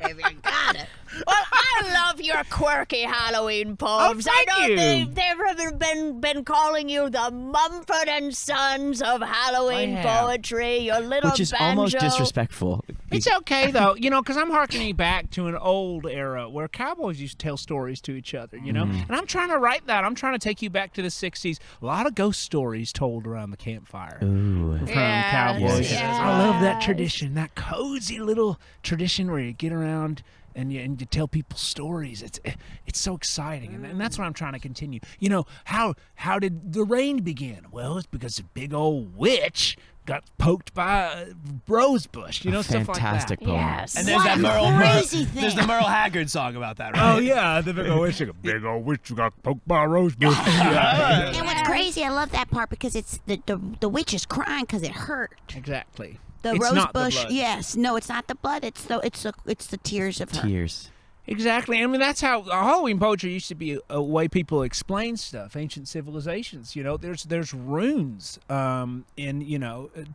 Speaker 6: If you got it.
Speaker 4: Well, I love your quirky Halloween poems.
Speaker 2: thank
Speaker 4: I know
Speaker 2: you.
Speaker 4: they've been calling you the Mumford and Sons of Halloween
Speaker 2: I have.
Speaker 4: poetry. Your little
Speaker 3: Which is
Speaker 4: banjo.
Speaker 3: almost disrespectful.
Speaker 2: It's okay though, because I'm harkening back to an old era where cowboys used to tell stories to each other, and I'm trying to write that. I'm trying to take you back to the 60s. A lot of ghost stories told around the campfire from cowboys.
Speaker 4: Yes.
Speaker 2: I love that tradition, that cozy little tradition where you get around and you tell people stories. It's so exciting, and that's what I'm trying to continue. How did the rain begin? Well, it's because a big old witch got poked by a rose bush, stuff like that.
Speaker 3: Fantastic poem.
Speaker 4: Yes.
Speaker 5: And there's that
Speaker 6: crazy thing.
Speaker 5: There's the Merle Haggard song about that, right?
Speaker 2: Oh yeah, the big old witch. A big old witch got poked by a rose bush.
Speaker 6: And what's crazy, I love that part because it's the witch is crying because it hurt.
Speaker 2: Exactly.
Speaker 6: The
Speaker 2: It's
Speaker 6: rose
Speaker 2: not the
Speaker 6: bush,
Speaker 2: blood.
Speaker 6: yes, no, it's not the blood. It's the tears of her.
Speaker 3: Tears.
Speaker 2: Exactly. I mean, that's how Halloween poetry used to be a way people explain stuff. Ancient civilizations, there's runes in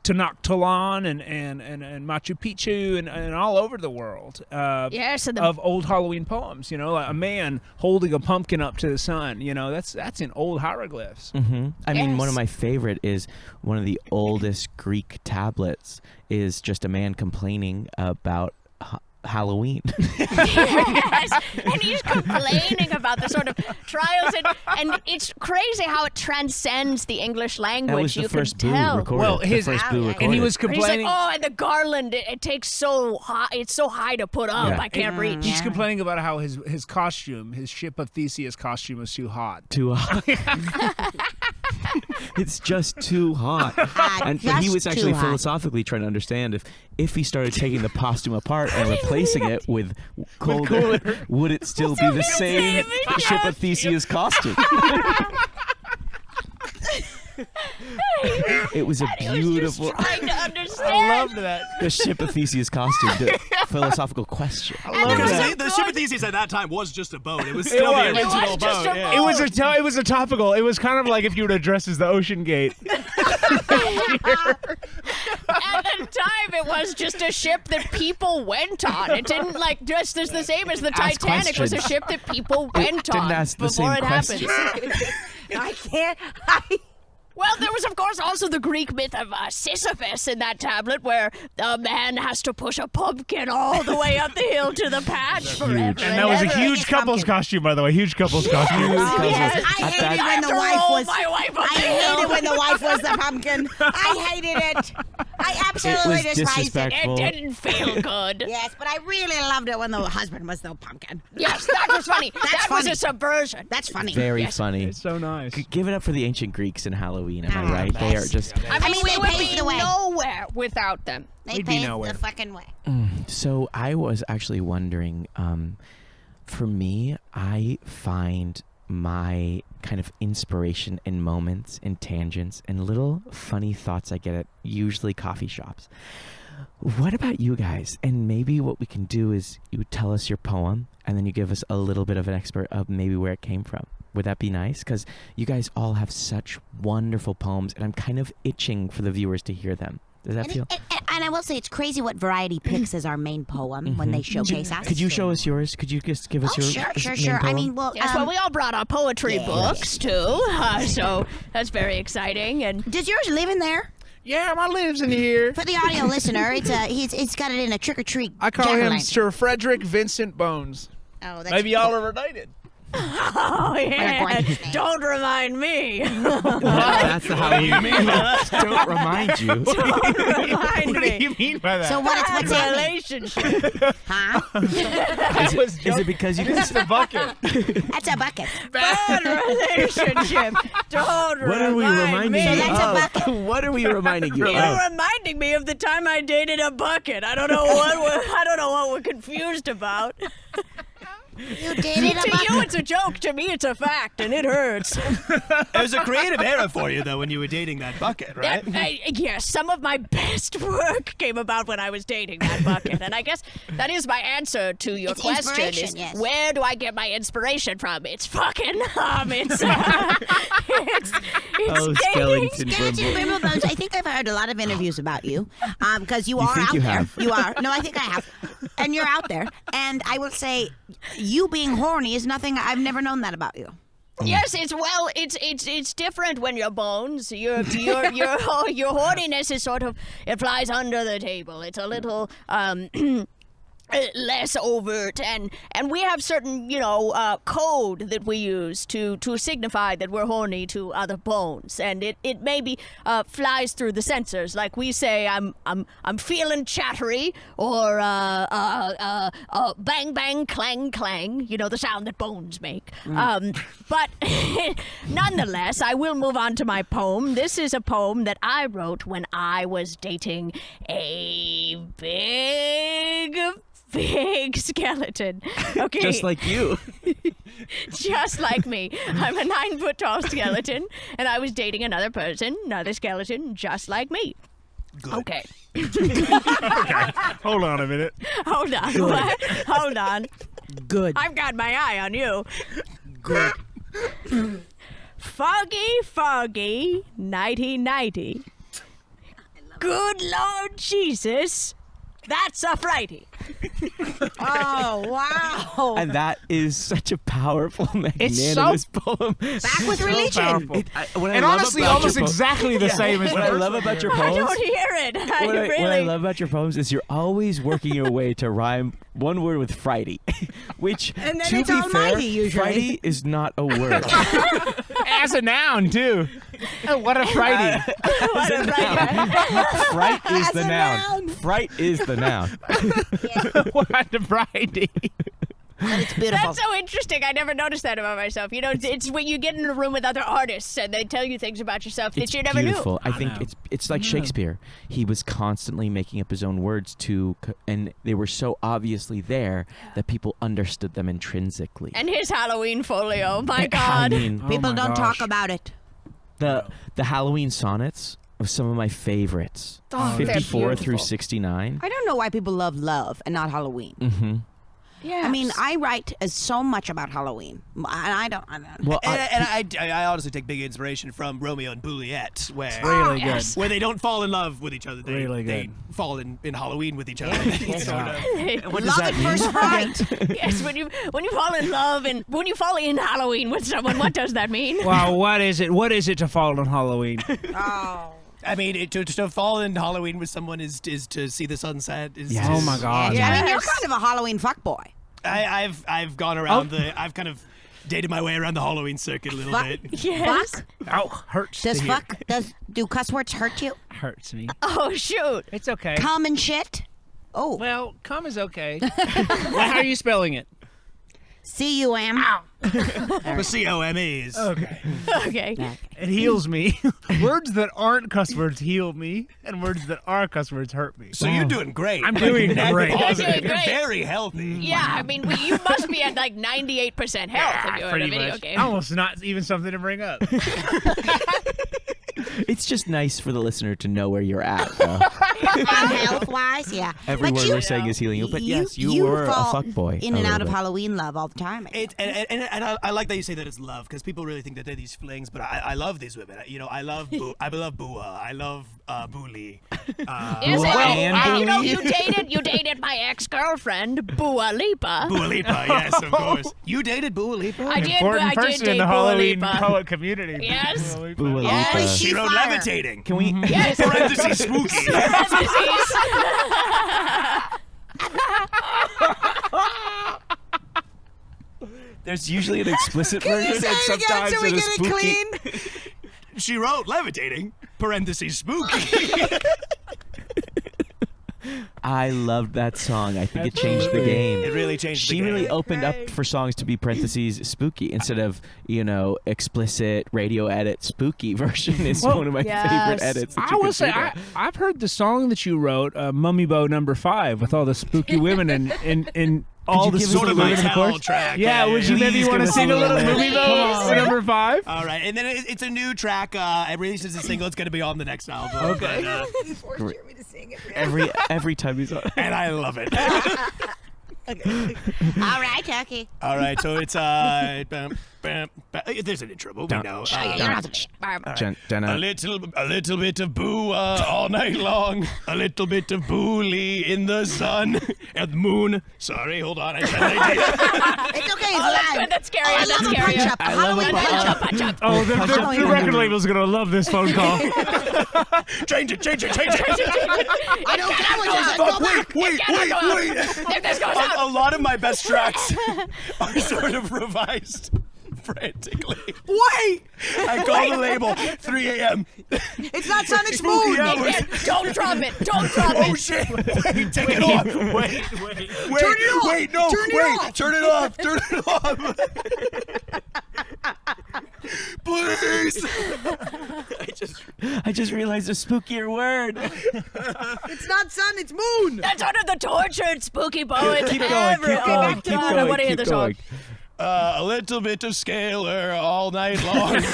Speaker 2: Tenochtitlan and Machu Picchu and all over the world.
Speaker 4: Yes, and
Speaker 2: of old Halloween poems. Like a man holding a pumpkin up to the sun. That's in old hieroglyphs.
Speaker 3: I mean, one of
Speaker 4: Yes.
Speaker 3: my favorite is one of the oldest Greek tablets is just a man complaining about Halloween.
Speaker 4: Yes, and he's complaining about the sort of trials, and it's crazy how it transcends the English language.
Speaker 3: That was the
Speaker 4: you
Speaker 3: first
Speaker 4: can
Speaker 3: boo
Speaker 4: tell.
Speaker 3: recorded.
Speaker 2: Well,
Speaker 3: the
Speaker 2: his-
Speaker 3: first boo recorded.
Speaker 2: And he was
Speaker 4: And he's like,
Speaker 2: complaining.
Speaker 4: oh, and the garland, it takes so high. It's so high to put up.
Speaker 3: Yeah.
Speaker 4: I can't reach.
Speaker 2: He's complaining about how his costume, his Ship of Theseus costume, was too hot.
Speaker 3: Too hot. It's just too hot. But he
Speaker 6: just
Speaker 3: was
Speaker 6: too
Speaker 3: actually
Speaker 6: hot.
Speaker 3: philosophically trying to understand if he started taking the costume apart and replacing it with colder, would it still be the same Ship of Theseus costume? It was a beautiful.
Speaker 4: Trying to understand.
Speaker 2: I loved that.
Speaker 3: The Ship of Theseus costume. The philosophical question.
Speaker 5: Because the Ship of Theseus at that time was just a boat. It was still the
Speaker 2: was. It
Speaker 5: original
Speaker 4: was just
Speaker 5: boat.
Speaker 4: a
Speaker 5: yeah.
Speaker 4: boat.
Speaker 2: It was a topical. It was kind of like if you were to dress as the Ocean Gate.
Speaker 4: At the time, it was just a ship that people went on. It didn't just as the same as the
Speaker 3: Ask
Speaker 4: Titanic was a
Speaker 3: questions.
Speaker 4: ship that people went
Speaker 3: didn't
Speaker 4: on
Speaker 3: ask the
Speaker 4: before
Speaker 3: same
Speaker 4: it happened.
Speaker 3: questions.
Speaker 6: I can't.
Speaker 4: Well, there was, of course, also the Greek myth of Sisyphus in that tablet, where a man has to push a pumpkin all the way up the hill to the patch forever.
Speaker 2: And that was a
Speaker 4: ever.
Speaker 2: huge couple's costume, by the way. Huge couple's costume.
Speaker 6: Oh,
Speaker 4: Yes.
Speaker 6: I
Speaker 3: At
Speaker 6: hated
Speaker 3: that-
Speaker 6: when the
Speaker 4: To
Speaker 6: wife
Speaker 4: roll
Speaker 6: was.
Speaker 4: my wife up
Speaker 6: I
Speaker 4: the hill.
Speaker 6: hated when the wife was the pumpkin. I hated it. I absolutely
Speaker 3: was
Speaker 6: despised it.
Speaker 3: disrespectful.
Speaker 4: It didn't feel good.
Speaker 6: Yes, but I really loved it when the husband was the pumpkin.
Speaker 4: Yes, that was funny. that was
Speaker 6: funny.
Speaker 4: a subversion.
Speaker 6: That's funny.
Speaker 3: Very
Speaker 4: Yes.
Speaker 3: funny.
Speaker 2: It's so nice.
Speaker 3: Give it up for the ancient Greeks and Halloween. Am I
Speaker 6: Ah,
Speaker 3: right? They are
Speaker 6: best.
Speaker 3: just.
Speaker 4: I mean,
Speaker 6: they
Speaker 4: we would
Speaker 6: paved
Speaker 4: be
Speaker 6: the way.
Speaker 4: nowhere without them.
Speaker 6: They
Speaker 2: We'd be
Speaker 6: paved
Speaker 2: nowhere.
Speaker 6: the fucking way.
Speaker 3: So I was actually wondering, for me, I find my kind of inspiration in moments and tangents and little funny thoughts I get at usually coffee shops. What about you guys? And maybe what we can do is you tell us your poem and then you give us a little bit of an expert of maybe where it came from. Would that be nice? Because you guys all have such wonderful poems and I'm kind of itching for the viewers to hear them. Does that feel?
Speaker 6: And I will say it's crazy what Variety picks as our main poem when they showcase us.
Speaker 3: Could you show us yours? Could you just give us
Speaker 6: Oh,
Speaker 3: your
Speaker 6: sure.
Speaker 3: main
Speaker 6: I
Speaker 3: poem?
Speaker 6: mean, well,
Speaker 4: Yes, well, we all brought our poetry books too, so that's very exciting. And
Speaker 6: does yours live in there?
Speaker 2: Yeah, my lives in here.
Speaker 6: For the audio listener, he's got it in a trick or treat.
Speaker 2: I call him Sir Frederick Vincent Bones.
Speaker 6: Oh, that's
Speaker 2: Maybe y'all are related.
Speaker 4: oh yeah,
Speaker 6: gorgeous name.
Speaker 4: don't remind me.
Speaker 3: That's the Halloween. Don't remind you.
Speaker 4: Remind
Speaker 2: What do
Speaker 4: me.
Speaker 2: you mean by that?
Speaker 6: So what's happening?
Speaker 4: Relationship.
Speaker 6: Huh?
Speaker 3: Is it because you
Speaker 2: It's the bucket.
Speaker 6: That's a bucket.
Speaker 4: Bad relationship. Don't
Speaker 3: What are we
Speaker 4: remind
Speaker 3: reminding
Speaker 4: me.
Speaker 3: you
Speaker 6: That's a
Speaker 3: of?
Speaker 6: bucket.
Speaker 3: What are we reminding you
Speaker 4: You're
Speaker 3: of?
Speaker 4: reminding me of the time I dated a bucket. I don't know what we're confused about.
Speaker 6: You did it.
Speaker 4: To you, it's a joke. To me, it's a fact, and it hurts.
Speaker 5: It was a creative era for you, though, when you were dating that bucket, right?
Speaker 4: Yes, some of my best work came about when I was dating that bucket, and I guess that is my answer to your
Speaker 6: It's
Speaker 4: question:
Speaker 6: inspiration,
Speaker 4: is
Speaker 6: yes.
Speaker 4: where do I get my inspiration from? It's fucking it's
Speaker 3: Oh,
Speaker 4: dating.
Speaker 3: skeleton
Speaker 6: Skeleton
Speaker 3: brimble.
Speaker 6: Brimble Bones. I think I've heard a lot of interviews about you, because you are
Speaker 3: think
Speaker 6: out
Speaker 3: you
Speaker 6: there.
Speaker 3: have?
Speaker 6: You are. No, I think I have. And you're out there. And I will say, you being horny is nothing. I've never known that about you.
Speaker 4: Yes, it's different when you're bones. Your horniness is sort of, it flies under the table. It's a little less overt, and we have certain code that we use to signify that we're horny to other bones, and it maybe flies through the sensors. Like we say, I'm feeling chattery, or bang bang clang clang, the sound that bones make. But nonetheless, I will move on to my poem. This is a poem that I wrote when I was dating a big skeleton. Okay.
Speaker 3: Just like you.
Speaker 4: Just like me. I'm a 9 foot tall skeleton, and I was dating another skeleton, just like me.
Speaker 5: Good.
Speaker 4: Okay.
Speaker 2: Hold on a minute.
Speaker 4: Hold on. What? Hold on.
Speaker 1: Good.
Speaker 4: I've got my eye on you.
Speaker 1: Good.
Speaker 4: Foggy, nighty. Good Lord Jesus, that's a Friday.
Speaker 1: Oh, wow.
Speaker 3: And that is such a powerful, magnanimous poem.
Speaker 1: Back with religion.
Speaker 2: And honestly, almost exactly the same as
Speaker 3: What I love about your
Speaker 4: I
Speaker 3: poems.
Speaker 4: don't hear it.
Speaker 3: What I love about your poems is you're always working your way to rhyme one word with Friday, which,
Speaker 1: And then
Speaker 3: to
Speaker 1: it's
Speaker 3: be
Speaker 1: almighty,
Speaker 3: fair,
Speaker 1: usually.
Speaker 3: Friday is not a word.
Speaker 2: As a noun, too. Oh, what a Friday.
Speaker 4: What a Friday.
Speaker 3: Fright is
Speaker 1: As
Speaker 3: the
Speaker 1: a
Speaker 3: noun.
Speaker 1: noun.
Speaker 3: Fright is the noun.
Speaker 2: What a Friday.
Speaker 6: It's beautiful.
Speaker 4: That's so interesting. I never noticed that about myself. It's when you get in a room with other artists and they tell you things about yourself that
Speaker 3: It's
Speaker 4: you never
Speaker 3: beautiful.
Speaker 4: knew.
Speaker 3: I think it's like Shakespeare. He was constantly making up his own words and they were so obviously there that people understood them intrinsically.
Speaker 4: And his Halloween folio, my
Speaker 3: I
Speaker 4: God.
Speaker 3: mean,
Speaker 6: People
Speaker 2: my
Speaker 6: don't
Speaker 2: gosh.
Speaker 6: talk about it.
Speaker 3: the Halloween sonnets are some of my favorites.
Speaker 4: Oh, they're
Speaker 3: 54 through
Speaker 4: beautiful.
Speaker 3: 69.
Speaker 6: I don't know why people love love and not Halloween.
Speaker 3: Mm-hmm.
Speaker 4: Yes.
Speaker 6: I mean, I write so much about Halloween, and I don't.
Speaker 3: Well,
Speaker 5: I honestly take big inspiration from Romeo and Juliet, where
Speaker 2: Really good.
Speaker 4: yes.
Speaker 5: where they don't fall in love with each other. They,
Speaker 2: Really
Speaker 5: they
Speaker 2: good.
Speaker 5: fall in Halloween with each other. Sort of.
Speaker 3: what does
Speaker 6: Love
Speaker 3: that
Speaker 6: at
Speaker 3: mean?
Speaker 6: first fright.
Speaker 4: Yes, when you fall in love and when you fall in Halloween with someone, what does that mean?
Speaker 2: Wow, what is it? What is it to fall on Halloween?
Speaker 1: Oh.
Speaker 5: I mean, to fall in Halloween with someone is to see the sunset.
Speaker 3: Yes.
Speaker 2: Oh my God.
Speaker 6: I mean, you're
Speaker 4: Yes.
Speaker 6: kind of a Halloween fuckboy.
Speaker 5: I've gone around I've kind of dated my way around the Halloween circuit a little
Speaker 6: Fuck.
Speaker 5: bit.
Speaker 4: Yes.
Speaker 6: Fuck.
Speaker 2: Oh, hurts.
Speaker 6: Does
Speaker 2: to hear.
Speaker 6: fuck? Do cuss words hurt you?
Speaker 2: Hurts me.
Speaker 4: Oh, shoot.
Speaker 2: It's okay.
Speaker 6: Cum and shit. Oh,
Speaker 2: Well, cum is okay. Well, how are you spelling it?
Speaker 6: cum.
Speaker 5: But C-O-M-E is.
Speaker 2: Okay.
Speaker 4: Okay.
Speaker 2: It heals me. Words that aren't cuss words heal me, and words that are cuss words hurt me.
Speaker 5: So you're doing great.
Speaker 2: I'm doing
Speaker 5: Net
Speaker 2: great.
Speaker 5: positive.
Speaker 4: You're doing
Speaker 5: You're
Speaker 4: great.
Speaker 5: very healthy.
Speaker 4: Yeah, I mean, you must be at like 98% health if you're in a
Speaker 2: Pretty
Speaker 4: video
Speaker 2: much.
Speaker 4: game.
Speaker 2: Almost not even something to bring up.
Speaker 3: It's just nice for the listener to know where you're at, though.
Speaker 6: Health-wise, yeah.
Speaker 3: Every
Speaker 6: But
Speaker 3: word
Speaker 6: you-
Speaker 3: we're saying is healing you. But yes, you were a
Speaker 6: fall
Speaker 3: fuckboy.
Speaker 6: in
Speaker 3: a
Speaker 6: and
Speaker 3: little
Speaker 6: out of
Speaker 3: bit.
Speaker 6: Halloween love all the time.
Speaker 5: And I like that you say that it's love, because people really think that they're these flings, but I love these women. You know, I love Bua, I love Booli.
Speaker 4: Is it?
Speaker 3: and
Speaker 4: You know,
Speaker 3: Bowie.
Speaker 4: you dated my ex-girlfriend, Bua Lipa.
Speaker 5: Bua Lipa, yes, of course. You dated Bua Lipa?
Speaker 4: I did.
Speaker 2: Important
Speaker 4: I did
Speaker 2: person
Speaker 4: date
Speaker 2: in the
Speaker 4: Bua
Speaker 2: Halloween
Speaker 4: Lipa.
Speaker 2: poet community.
Speaker 4: Yes.
Speaker 3: Bua
Speaker 4: Yes.
Speaker 3: Lipa.
Speaker 5: She wrote
Speaker 6: Fire.
Speaker 5: Levitating.
Speaker 3: Can we?
Speaker 4: Yes.
Speaker 5: Parentheses spooky.
Speaker 4: Parentheses.
Speaker 3: There's usually an explicit version, and sometimes it is spooky.
Speaker 5: She wrote Levitating. Parentheses spooky.
Speaker 3: I loved that song. I think it changed the game.
Speaker 5: It really changed the
Speaker 3: She
Speaker 5: game.
Speaker 3: really opened up for songs to be parentheses spooky instead of, explicit radio edit spooky version is
Speaker 2: Well,
Speaker 3: one of my
Speaker 4: yes.
Speaker 3: favorite edits. that
Speaker 2: I
Speaker 3: you
Speaker 2: will
Speaker 3: could
Speaker 2: say,
Speaker 3: do there.
Speaker 2: I've heard the song that you wrote, Mummy Bow number 5, with all the spooky women and all
Speaker 3: you
Speaker 2: the
Speaker 3: give us
Speaker 2: spooky
Speaker 3: a
Speaker 5: Sort of my
Speaker 2: women in the
Speaker 5: tell
Speaker 2: chorus.
Speaker 5: track.
Speaker 2: Yeah, would you maybe
Speaker 3: Please
Speaker 2: want to
Speaker 3: give us
Speaker 2: sing
Speaker 3: a
Speaker 2: a little
Speaker 3: little
Speaker 2: Mummy
Speaker 3: bit.
Speaker 2: Bow for number 5?
Speaker 5: All right, and then it's a new track. It releases a single. It's going to be on the next album.
Speaker 2: Okay.
Speaker 5: but,
Speaker 3: Every time he's on.
Speaker 5: and I love it.
Speaker 6: All right, Turkey.
Speaker 5: All right, so it's If there's any trouble, we know.
Speaker 3: Jenna.
Speaker 5: A little bit of boo all night long. A little bit of booly in the sun and the moon. Sorry, hold on.
Speaker 6: It's okay. It's live.
Speaker 4: That's scary.
Speaker 6: I
Speaker 4: That's
Speaker 6: love a
Speaker 4: scary.
Speaker 6: punch-up.
Speaker 3: I love a
Speaker 6: Halloween
Speaker 3: punch-up.
Speaker 2: Oh, the record label's gonna love this phone call.
Speaker 5: Change it.
Speaker 6: I don't care what you said. Go back.
Speaker 5: Wait.
Speaker 4: If this goes out.
Speaker 5: A lot of my best tracks are sort of revised frantically.
Speaker 1: Wait!
Speaker 5: I call the label 3 a.m.
Speaker 1: It's not sun, it's
Speaker 5: Spooky
Speaker 1: moon.
Speaker 5: hours.
Speaker 4: Don't drop it. Don't drop
Speaker 5: Oh
Speaker 4: it.
Speaker 5: shit! Wait, take it off. Wait.
Speaker 1: Turn it off.
Speaker 5: Wait, no,
Speaker 1: Turn it
Speaker 5: wait.
Speaker 1: off.
Speaker 5: Turn it off. Please.
Speaker 3: I just realized a spookier word.
Speaker 1: It's not sun, it's moon.
Speaker 4: That's one of the tortured spooky poets
Speaker 3: Keep going.
Speaker 4: ever.
Speaker 3: Keep
Speaker 4: Oh,
Speaker 3: going.
Speaker 4: God,
Speaker 3: Keep
Speaker 4: I
Speaker 3: going.
Speaker 4: want to hear the
Speaker 3: Keep
Speaker 4: song.
Speaker 3: going.
Speaker 5: A little bit of scalar all night long.
Speaker 4: Like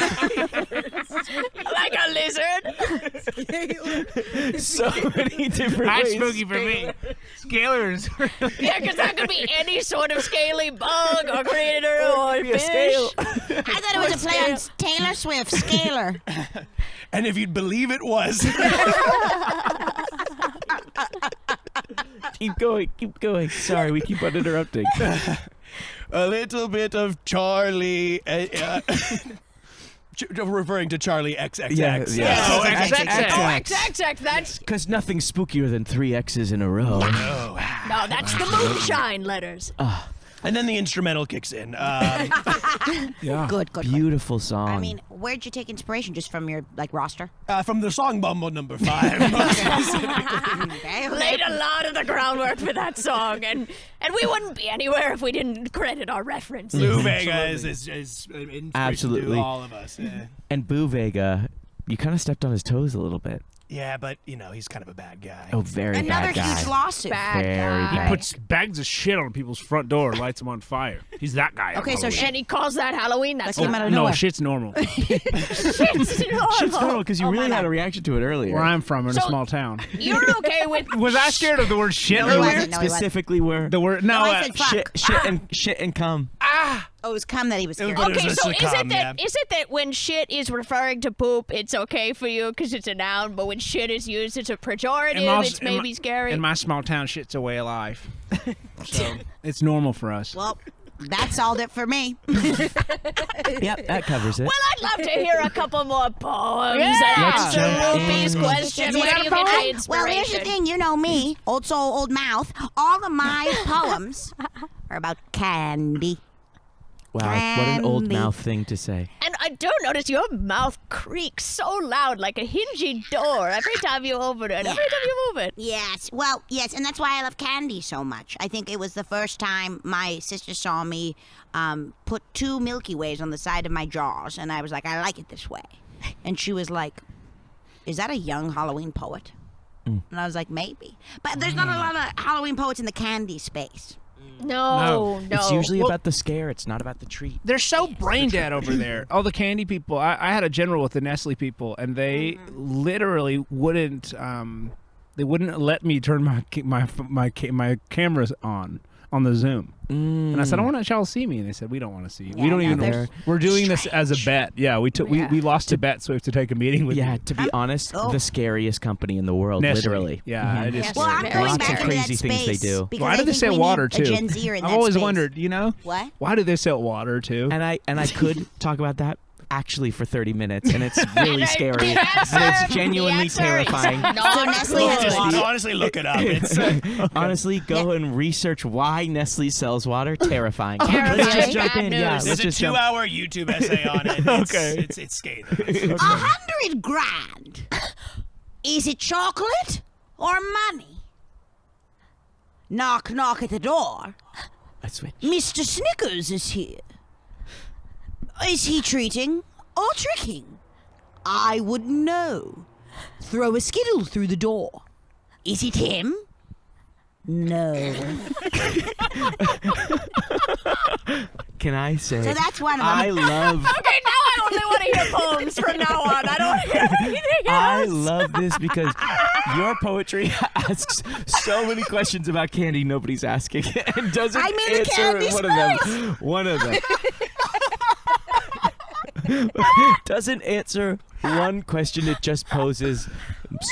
Speaker 4: a lizard.
Speaker 3: So many different
Speaker 2: That's
Speaker 3: ways.
Speaker 2: spooky for me. Scalers.
Speaker 4: Yeah, because that could be any sort of scaly bug or critter or
Speaker 3: Be a
Speaker 4: fish.
Speaker 3: scale.
Speaker 6: I thought it was a play on Taylor Swift, Scalar.
Speaker 5: And if you'd believe it was.
Speaker 3: Keep going. Sorry, we keep on interrupting.
Speaker 5: A little bit of Charlie. Referring to Charlie XXX.
Speaker 3: Yeah.
Speaker 2: Oh,
Speaker 4: XXX. That's
Speaker 3: Because nothing's spookier than 3 X's in a row.
Speaker 4: no, that's the moonshine letters.
Speaker 5: And then the instrumental kicks in.
Speaker 2: Yeah.
Speaker 6: Good.
Speaker 3: Beautiful song.
Speaker 6: I mean, where'd you take inspiration? Just from your roster?
Speaker 5: From the song Bumble number 5.
Speaker 6: Okay.
Speaker 4: Laid a lot of the groundwork for that song, and we wouldn't be anywhere if we didn't credit our references.
Speaker 5: Lou Vega is inspiration
Speaker 3: Absolutely.
Speaker 5: to all of us. Yeah.
Speaker 3: and Boo Vega, you kind of stepped on his toes a little bit.
Speaker 5: Yeah, but he's kind of a bad guy.
Speaker 3: Oh, very
Speaker 6: Another
Speaker 3: bad guy.
Speaker 6: huge lawsuit.
Speaker 4: Bad
Speaker 3: Very
Speaker 4: guy.
Speaker 3: bad.
Speaker 2: Puts bags of shit on people's front door, lights them on fire. He's that guy. on
Speaker 6: Okay, so
Speaker 2: Halloween.
Speaker 6: shit.
Speaker 4: And he calls that Halloween. That's
Speaker 6: That came out of
Speaker 2: No,
Speaker 6: nowhere.
Speaker 2: shit's normal.
Speaker 4: shit's
Speaker 3: Shit's normal because you
Speaker 6: Oh,
Speaker 3: really
Speaker 6: my
Speaker 3: had
Speaker 6: God.
Speaker 3: a reaction to it earlier.
Speaker 2: Where I'm from, in a
Speaker 4: So-
Speaker 2: small town.
Speaker 4: You're okay with
Speaker 2: Was I scared of the word shit?
Speaker 6: No, he
Speaker 2: earlier?
Speaker 6: wasn't. No, he wasn't.
Speaker 3: Specifically where
Speaker 2: The word
Speaker 6: No, I said fuck.
Speaker 3: shit and cum.
Speaker 6: Oh, it was cum that he was scared
Speaker 5: But
Speaker 6: of.
Speaker 5: it was
Speaker 4: Okay,
Speaker 5: a
Speaker 4: so is
Speaker 5: sitcom,
Speaker 4: it that is it that when shit is referring to poop, it's okay for you because it's a noun, but when shit is used as a pejorative, it's maybe scary?
Speaker 2: In my small town, shit's a way of life. So it's normal for us.
Speaker 6: Well, that solved it for me.
Speaker 3: Yep, that covers it.
Speaker 4: Well, I'd love to hear a couple more poems
Speaker 3: Let's
Speaker 4: and answer
Speaker 3: jump
Speaker 4: Ruby's
Speaker 3: in.
Speaker 4: question.
Speaker 6: Yeah,
Speaker 4: Where do you get the inspiration?
Speaker 6: Well, here's the thing. You know me, old soul, old mouth. All of my poems are about candy.
Speaker 3: Wow, what an old
Speaker 6: Candy.
Speaker 3: mouth thing to say.
Speaker 4: And I do notice your mouth creaks so loud, like a hingy door, every time you open it, every time you move it.
Speaker 6: Yes. Well, yes, and that's why I love candy so much. I think it was the first time my sister saw me put 2 Milky Ways on the side of my jaws, and I was like, I like it this way. And she was like, is that a young Halloween poet? And I was like, maybe. But there's not a lot of Halloween poets in the candy space.
Speaker 4: No.
Speaker 3: It's usually
Speaker 2: Well-
Speaker 3: about the scare. It's not about the treat.
Speaker 2: They're so brain dead over there. All the candy people. I had a general with the Nestle people, and they literally wouldn't. They wouldn't let me turn my cameras on the Zoom. And I said, I want y'all to see me, and they said, we don't want to see you.
Speaker 6: Yeah,
Speaker 2: We don't
Speaker 6: no,
Speaker 2: even.
Speaker 6: they're
Speaker 2: We're doing this as a bet. Yeah, we took we lost a bet, so we have to take a meeting with
Speaker 3: Yeah,
Speaker 2: you.
Speaker 3: to be honest,
Speaker 6: Oh.
Speaker 3: the scariest company in the world,
Speaker 2: Nestle.
Speaker 3: literally.
Speaker 2: Yeah, it is.
Speaker 4: Yes.
Speaker 6: Well, I'm
Speaker 4: Very
Speaker 6: going
Speaker 3: Lots
Speaker 6: back
Speaker 3: of
Speaker 6: into that
Speaker 3: crazy things they
Speaker 6: space
Speaker 3: do.
Speaker 6: because
Speaker 2: Why
Speaker 6: I
Speaker 2: do they
Speaker 6: think
Speaker 2: sell
Speaker 6: we
Speaker 2: water
Speaker 6: need
Speaker 2: too?
Speaker 6: a Gen Zer in
Speaker 2: I've
Speaker 6: that
Speaker 2: always
Speaker 6: space.
Speaker 2: wondered.
Speaker 6: What?
Speaker 2: Why do they sell water too?
Speaker 3: And I could talk about that actually for 30 minutes, and it's really
Speaker 4: And
Speaker 3: scary.
Speaker 4: the answer-
Speaker 3: And it's genuinely
Speaker 4: the answer is
Speaker 3: terrifying.
Speaker 4: not
Speaker 6: So Nestle has
Speaker 4: good.
Speaker 6: water.
Speaker 5: Honestly, look it up. It's
Speaker 3: Honestly, go and research why Nestle sells water. Terrifying.
Speaker 4: Terrifying.
Speaker 3: Let's just jump
Speaker 4: Bad
Speaker 3: in. Yeah,
Speaker 4: news.
Speaker 3: let's
Speaker 5: there's a
Speaker 3: just jump.
Speaker 5: 2-hour YouTube essay on it. It's,
Speaker 2: Okay.
Speaker 5: it's scathing.
Speaker 6: $100 grand. Is it chocolate or money? Knock, knock at the door.
Speaker 3: I switch.
Speaker 6: Mr. Snickers is here. Is he treating or tricking? I wouldn't know. Throw a skittle through the door. Is it him? No.
Speaker 3: Can I say?
Speaker 6: So that's one of them.
Speaker 3: I love.
Speaker 4: Okay, now I only want to hear poems from now on. I don't want to hear anything
Speaker 3: I
Speaker 4: else.
Speaker 3: love this because your poetry asks so many questions about candy nobody's asking and doesn't
Speaker 6: I'm in a
Speaker 3: answer
Speaker 6: candy
Speaker 3: one of them. One of them. doesn't answer one question. It just poses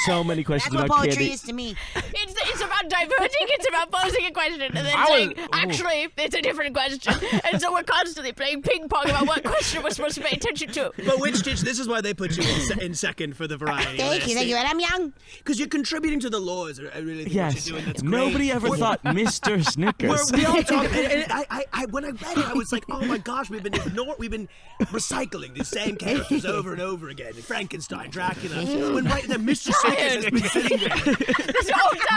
Speaker 3: so many questions
Speaker 6: That's what
Speaker 3: about
Speaker 6: poetry
Speaker 3: candy.
Speaker 6: is to me.
Speaker 4: It's about diverting. It's about posing a question and then
Speaker 2: I
Speaker 4: saying,
Speaker 2: was-
Speaker 4: actually, it's a different question. And so we're constantly playing ping pong about what question we're supposed to pay attention to.
Speaker 5: But which Stitch, this is why they put you in second for the variety.
Speaker 6: Thank you. And I'm young.
Speaker 5: Because you're contributing to the laws. I really think what
Speaker 3: Yes.
Speaker 5: you're doing. That's
Speaker 3: Nobody
Speaker 5: great.
Speaker 3: ever thought Mr. Snickers.
Speaker 5: We all talk, and I, when I read it, I was like, oh my gosh, we've been recycling the same characters over and over again. Frankenstein, Dracula. When right there, Mr. Snickers has been sitting there,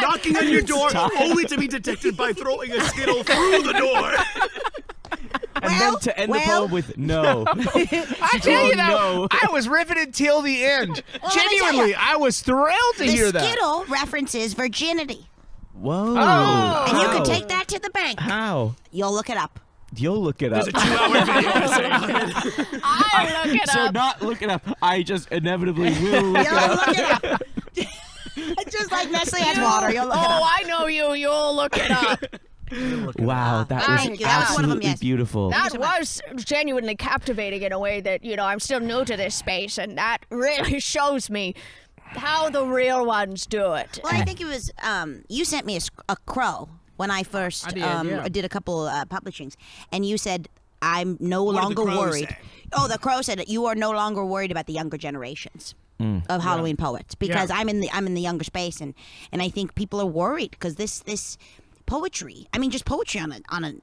Speaker 5: knocking on your door, only to be detected by throwing a Skittle through the door.
Speaker 3: And then to end the poem with no.
Speaker 2: I tell you
Speaker 3: no.
Speaker 2: I was riveted till the end.
Speaker 6: Well, let me tell
Speaker 2: Genuinely,
Speaker 6: ya,
Speaker 2: I was thrilled to
Speaker 6: The
Speaker 2: hear that.
Speaker 6: Skittle references virginity.
Speaker 3: Whoa.
Speaker 2: Oh.
Speaker 6: And you
Speaker 3: How?
Speaker 6: can take that to the bank.
Speaker 3: How?
Speaker 6: You'll look it up.
Speaker 3: You'll look it up.
Speaker 5: There's a 2-hour video essay on it.
Speaker 4: I'll look it
Speaker 3: So
Speaker 4: up.
Speaker 3: not look it up. I just inevitably will look it
Speaker 6: You'll
Speaker 3: up.
Speaker 6: look it up. Just like Nestle has water. You'll look it
Speaker 4: Oh,
Speaker 6: up.
Speaker 4: I know you. You'll look it up.
Speaker 3: Wow, that
Speaker 6: Thank
Speaker 3: was
Speaker 6: you. That was one of them,
Speaker 3: absolutely
Speaker 6: yes.
Speaker 3: beautiful.
Speaker 4: That was genuinely captivating in a way that, I'm still new to this space, and that really shows me how the real ones do it.
Speaker 6: Well, I think it was you sent me a crow when I first did a couple publishings, and you said I'm no
Speaker 5: What did the
Speaker 6: longer
Speaker 5: crow
Speaker 6: worried.
Speaker 5: say?
Speaker 6: Oh, the crow said that you are no longer worried about the younger generations of Halloween poets because I'm in the younger space, and I think people are worried because this poetry. I mean, just poetry on a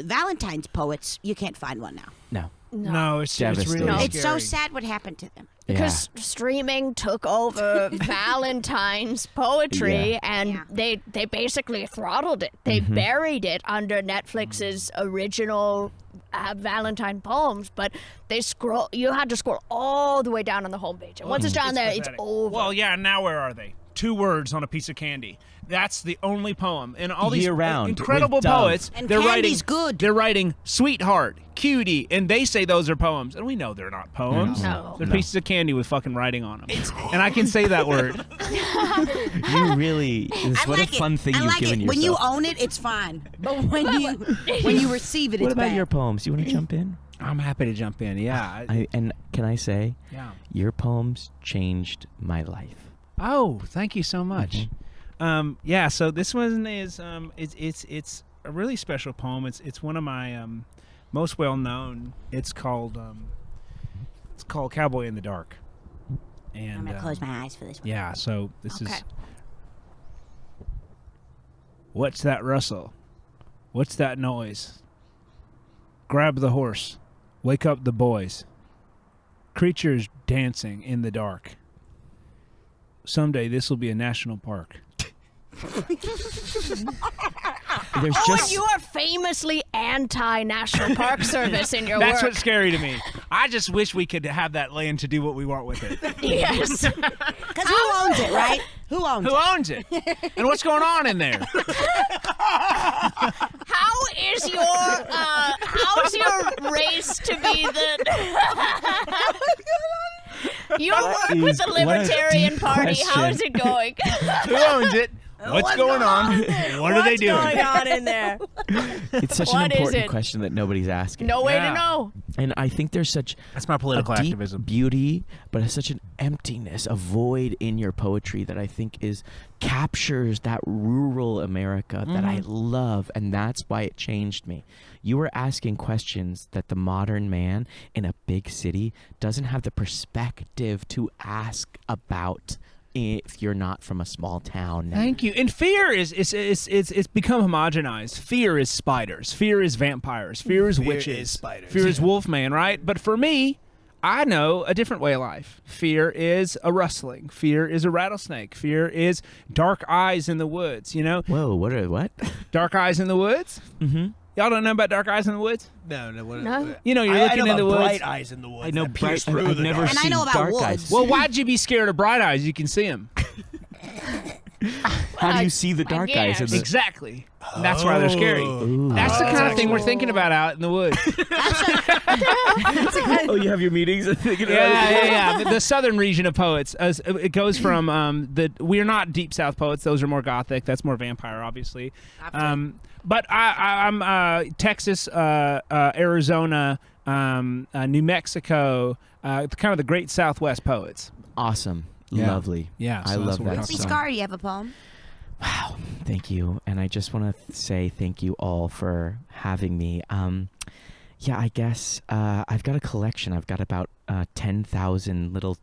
Speaker 6: Valentine's poets. You can't find one now.
Speaker 2: No, it's really
Speaker 3: Devastating.
Speaker 2: scary.
Speaker 6: It's so sad what happened to them.
Speaker 4: Because streaming took over Valentine's poetry,
Speaker 3: Yeah.
Speaker 4: and they basically throttled it. They buried it under Netflix's original Valentine poems, but you had to scroll all the way down on the homepage. And once it's down there, it's
Speaker 2: pathetic.
Speaker 4: over.
Speaker 2: Well, yeah, now where are they? 2 words on a piece of candy. That's the only poem. And all these
Speaker 3: Year-round,
Speaker 2: incredible
Speaker 3: with Dove.
Speaker 2: poets,
Speaker 6: And
Speaker 2: they're
Speaker 6: candy's
Speaker 2: writing
Speaker 6: good.
Speaker 2: They're writing sweetheart, cutie, and they say those are poems. And we know they're not poems.
Speaker 4: No.
Speaker 2: They're pieces of candy with fucking writing on them. And I can say that word.
Speaker 3: You really, what a fun thing
Speaker 6: I
Speaker 3: you've
Speaker 6: like
Speaker 3: given
Speaker 6: it.
Speaker 3: yourself.
Speaker 6: When you own it, it's fine. But when you receive it,
Speaker 3: What
Speaker 6: it's
Speaker 3: about
Speaker 6: bad.
Speaker 3: your poems? You want to jump in?
Speaker 2: I'm happy to jump in. Yeah.
Speaker 3: And can I say,
Speaker 2: Yeah.
Speaker 3: your poems changed my life.
Speaker 2: Oh, thank you so much. Yeah, so this one is it's a really special poem. It's one of my most well known. It's called Cowboy in the Dark. And
Speaker 6: I'm gonna close my eyes for this one.
Speaker 2: yeah, so this
Speaker 4: Okay.
Speaker 2: is what's that rustle? What's that noise? Grab the horse. Wake up the boys. Creatures dancing in the dark. Someday this will be a national park.
Speaker 3: There's
Speaker 4: and
Speaker 3: just
Speaker 4: you are famously anti-National Park Service in your
Speaker 2: That's
Speaker 4: work.
Speaker 2: what's scary to me. I just wish we could have that land to do what we want with it.
Speaker 4: Yes.
Speaker 6: Because who owns it, right? Who owns
Speaker 2: Who
Speaker 6: it?
Speaker 2: owns it? And what's going on in there?
Speaker 4: How's your race to be the your work with
Speaker 3: is-
Speaker 4: the
Speaker 3: what a
Speaker 4: Libertarian
Speaker 3: deep
Speaker 4: Party? How
Speaker 3: question.
Speaker 4: is it going?
Speaker 2: Who owns it? What's going on? What are they doing?
Speaker 4: What's going on in there?
Speaker 3: it's such
Speaker 4: What
Speaker 3: an
Speaker 4: is
Speaker 3: important
Speaker 4: it?
Speaker 3: question that nobody's asking.
Speaker 4: No way
Speaker 2: Yeah.
Speaker 4: to know.
Speaker 3: And I think there's such
Speaker 2: That's my
Speaker 3: a
Speaker 2: political
Speaker 3: deep
Speaker 2: activism.
Speaker 3: beauty, but such an emptiness, a void in your poetry that I think captures that rural America that I love, and that's why it changed me. You were asking questions that the modern man in a big city doesn't have the perspective to ask about if you're not from a small town.
Speaker 2: Thank you. And fear is it's become homogenized. Fear is spiders. Fear is vampires. Fear is witches.
Speaker 5: is spiders,
Speaker 2: Fear is Wolfman, right? But for me, I know a different way of life. Fear is a rustling. Fear is a rattlesnake. Fear is dark eyes in the woods, you know?
Speaker 3: Whoa, what?
Speaker 2: Dark eyes in the woods?
Speaker 3: Mm-hmm.
Speaker 2: Y'all don't know about dark eyes in the woods?
Speaker 5: No.
Speaker 4: No.
Speaker 2: You know, you're
Speaker 5: I
Speaker 2: looking
Speaker 5: know
Speaker 2: in the
Speaker 5: about
Speaker 2: woods.
Speaker 5: bright eyes in the woods.
Speaker 3: I know
Speaker 5: that pierce
Speaker 3: bright.
Speaker 5: through
Speaker 3: I've
Speaker 5: the
Speaker 3: never
Speaker 5: dark.
Speaker 6: And I
Speaker 3: seen
Speaker 6: know about
Speaker 3: dark
Speaker 6: woods.
Speaker 3: eyes.
Speaker 2: Well, why'd you be scared of bright eyes? You can see them.
Speaker 3: How do you see the dark eyes? In the...
Speaker 2: Exactly. That's why they're scary.
Speaker 3: Ooh.
Speaker 2: That's the kind of thing we're thinking about out in the woods.
Speaker 3: Oh, you have your meetings and thinking about it?
Speaker 2: Yeah. The southern region of poets. It goes from we're not deep south poets. Those are more gothic. That's more vampire, obviously. But I'm Texas, Arizona, New Mexico, kind of the Great Southwest poets.
Speaker 3: Awesome.
Speaker 2: Yeah.
Speaker 3: Lovely.
Speaker 2: Yeah, so
Speaker 3: I
Speaker 2: that's
Speaker 3: love
Speaker 2: what we're
Speaker 3: that
Speaker 2: talking
Speaker 3: song.
Speaker 6: Scar, you have a poem?
Speaker 3: Wow, thank you. And I just want to say thank you all for having me. Yeah, I guess I've got a collection. I've got about 10,000 little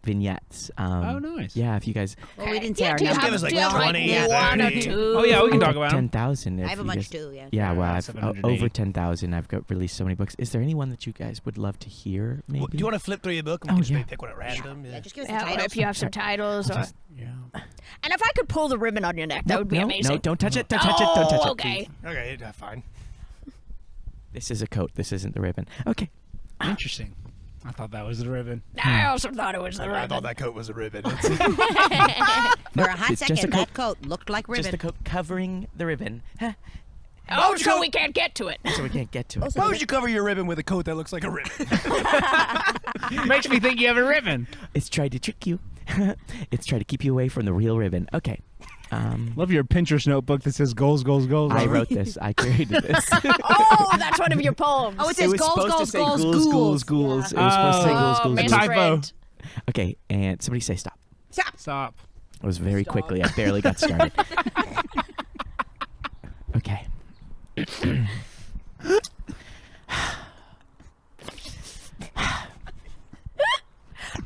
Speaker 3: vignettes.
Speaker 2: Oh, nice.
Speaker 3: Yeah, if you guys...
Speaker 6: Well, we didn't say our
Speaker 4: do you
Speaker 6: number.
Speaker 4: have,
Speaker 5: Give us, like,
Speaker 4: do you have,
Speaker 5: 20,
Speaker 4: one or
Speaker 5: 30.
Speaker 4: two?
Speaker 2: Oh, yeah, we can talk about 'em.
Speaker 3: 10,000.
Speaker 6: I have a bunch too, yeah.
Speaker 3: Yeah, well, I've
Speaker 2: 780.
Speaker 3: over 10,000. I've got released so many books. Is there anyone that you guys would love to hear, maybe?
Speaker 5: Do you want to flip through your book? And
Speaker 3: Oh,
Speaker 5: we can just
Speaker 3: yeah.
Speaker 5: maybe pick one at random.
Speaker 6: Yeah, just give us
Speaker 4: Yeah,
Speaker 6: the
Speaker 4: or
Speaker 6: title.
Speaker 4: if you have some titles, or
Speaker 2: Yeah.
Speaker 4: and if I could pull the ribbon on your neck, that would be
Speaker 3: no,
Speaker 4: amazing.
Speaker 3: No, don't touch it. Don't touch it. Don't touch it.
Speaker 4: Okay.
Speaker 5: Okay, fine.
Speaker 3: This is a coat. This isn't the ribbon. Okay.
Speaker 2: Interesting. I thought that was the ribbon.
Speaker 4: I also thought it was the
Speaker 5: I
Speaker 4: ribbon.
Speaker 5: thought that coat was a ribbon.
Speaker 6: For a hot
Speaker 3: it's just
Speaker 6: second,
Speaker 3: a
Speaker 6: that coat looked like ribbon.
Speaker 3: Just the coat covering the ribbon. Huh.
Speaker 4: Oh, so we can't get to it.
Speaker 3: So we can't get to it.
Speaker 5: Why would you cover your ribbon with a coat that looks like a ribbon?
Speaker 2: Makes me think you have a ribbon.
Speaker 3: It's tried to trick you. It's tried to keep you away from the real ribbon. Okay.
Speaker 2: Love your Pinterest notebook that says goals, goals, goals.
Speaker 3: I wrote this. I created this.
Speaker 4: Oh, that's one of your poems.
Speaker 6: Oh, it
Speaker 3: It
Speaker 6: says
Speaker 3: was
Speaker 6: goals,
Speaker 3: supposed
Speaker 6: goals,
Speaker 3: to say
Speaker 6: goals,
Speaker 3: ghouls,
Speaker 6: ghouls.
Speaker 3: ghouls. It was supposed to say ghouls,
Speaker 4: Oh,
Speaker 3: ghouls,
Speaker 2: A
Speaker 3: ghouls.
Speaker 2: typo.
Speaker 4: misprint.
Speaker 3: Okay, and somebody say stop.
Speaker 2: Stop.
Speaker 3: It was very quickly. I barely got started. Okay.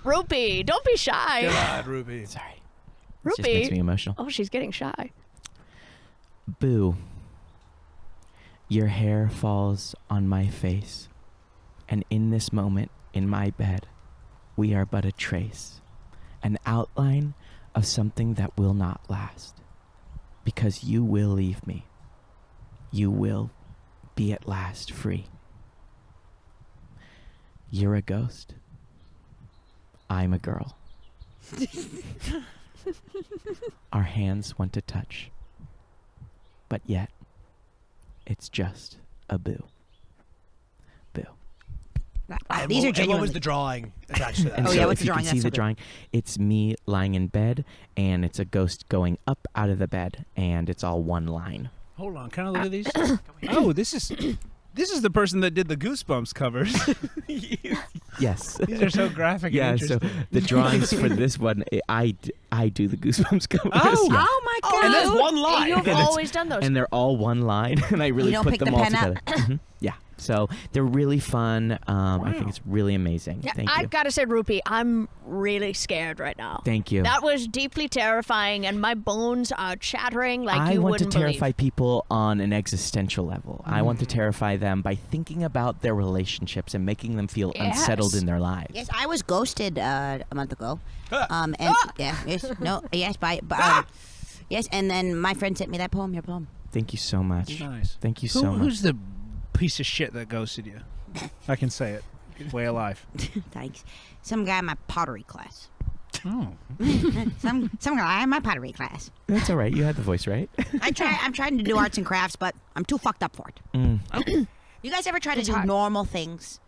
Speaker 4: Rupee, don't be shy.
Speaker 5: God, Ruby.
Speaker 3: Sorry. It just makes me
Speaker 4: Rupee.
Speaker 3: emotional.
Speaker 4: Oh, she's getting shy.
Speaker 3: Boo. Your hair falls on my face, and in this moment, in my bed, we are but a trace, an outline of something that will not last, because you will leave me. You will be at last free. You're a ghost. I'm a girl. Our hands want to touch, but yet it's just a boo. Boo.
Speaker 6: These are
Speaker 5: And what
Speaker 6: genuine.
Speaker 5: was the drawing attached to that?
Speaker 3: And
Speaker 6: Oh,
Speaker 3: so
Speaker 6: yeah, what's
Speaker 3: if
Speaker 6: the
Speaker 3: you
Speaker 6: drawing?
Speaker 3: can see
Speaker 6: That's so
Speaker 3: the
Speaker 6: good.
Speaker 3: drawing, it's me lying in bed, and it's a ghost going up out of the bed, and it's all one line.
Speaker 2: Hold on. Can I look at these? Oh, this is the person that did the Goosebumps covers.
Speaker 3: Yes.
Speaker 2: These are so graphic
Speaker 3: Yeah,
Speaker 2: and
Speaker 3: so
Speaker 2: interesting.
Speaker 3: the drawings for this one, I do the Goosebumps covers.
Speaker 2: Oh.
Speaker 3: yeah.
Speaker 6: Oh my god!
Speaker 5: And that's one line.
Speaker 4: You've
Speaker 5: And it's-
Speaker 4: always done those.
Speaker 3: And they're all one line, and I really
Speaker 6: don't
Speaker 3: put
Speaker 6: pick
Speaker 3: them
Speaker 6: the
Speaker 3: all
Speaker 6: pen
Speaker 3: together.
Speaker 6: up?
Speaker 3: Mhm. Yeah. So they're really fun. I think it's really amazing.
Speaker 4: Yeah,
Speaker 3: Thank you.
Speaker 4: I've got to say, Rupee, I'm really scared right now.
Speaker 3: Thank you.
Speaker 4: That was deeply terrifying, and my bones are chattering like
Speaker 3: I
Speaker 4: you
Speaker 3: want to
Speaker 4: wouldn't
Speaker 3: terrify
Speaker 4: believe.
Speaker 3: people on an existential level. I want to terrify them by thinking about their relationships and making them feel unsettled
Speaker 4: Yes.
Speaker 3: in their lives.
Speaker 6: Yes, I was ghosted a month ago. And yeah, yes, and then my friend sent me that poem, your poem.
Speaker 3: Thank you so much.
Speaker 2: Nice.
Speaker 3: Thank you so much.
Speaker 2: Who's the piece of shit that ghosted you? I can say it. Way alive.
Speaker 6: Thanks. Some guy in my pottery class.
Speaker 2: Oh.
Speaker 6: Some guy in my pottery class.
Speaker 3: That's all right. You had the voice, right?
Speaker 6: I'm trying to do arts and crafts, but I'm too fucked up for it. You guys ever try to do normal things,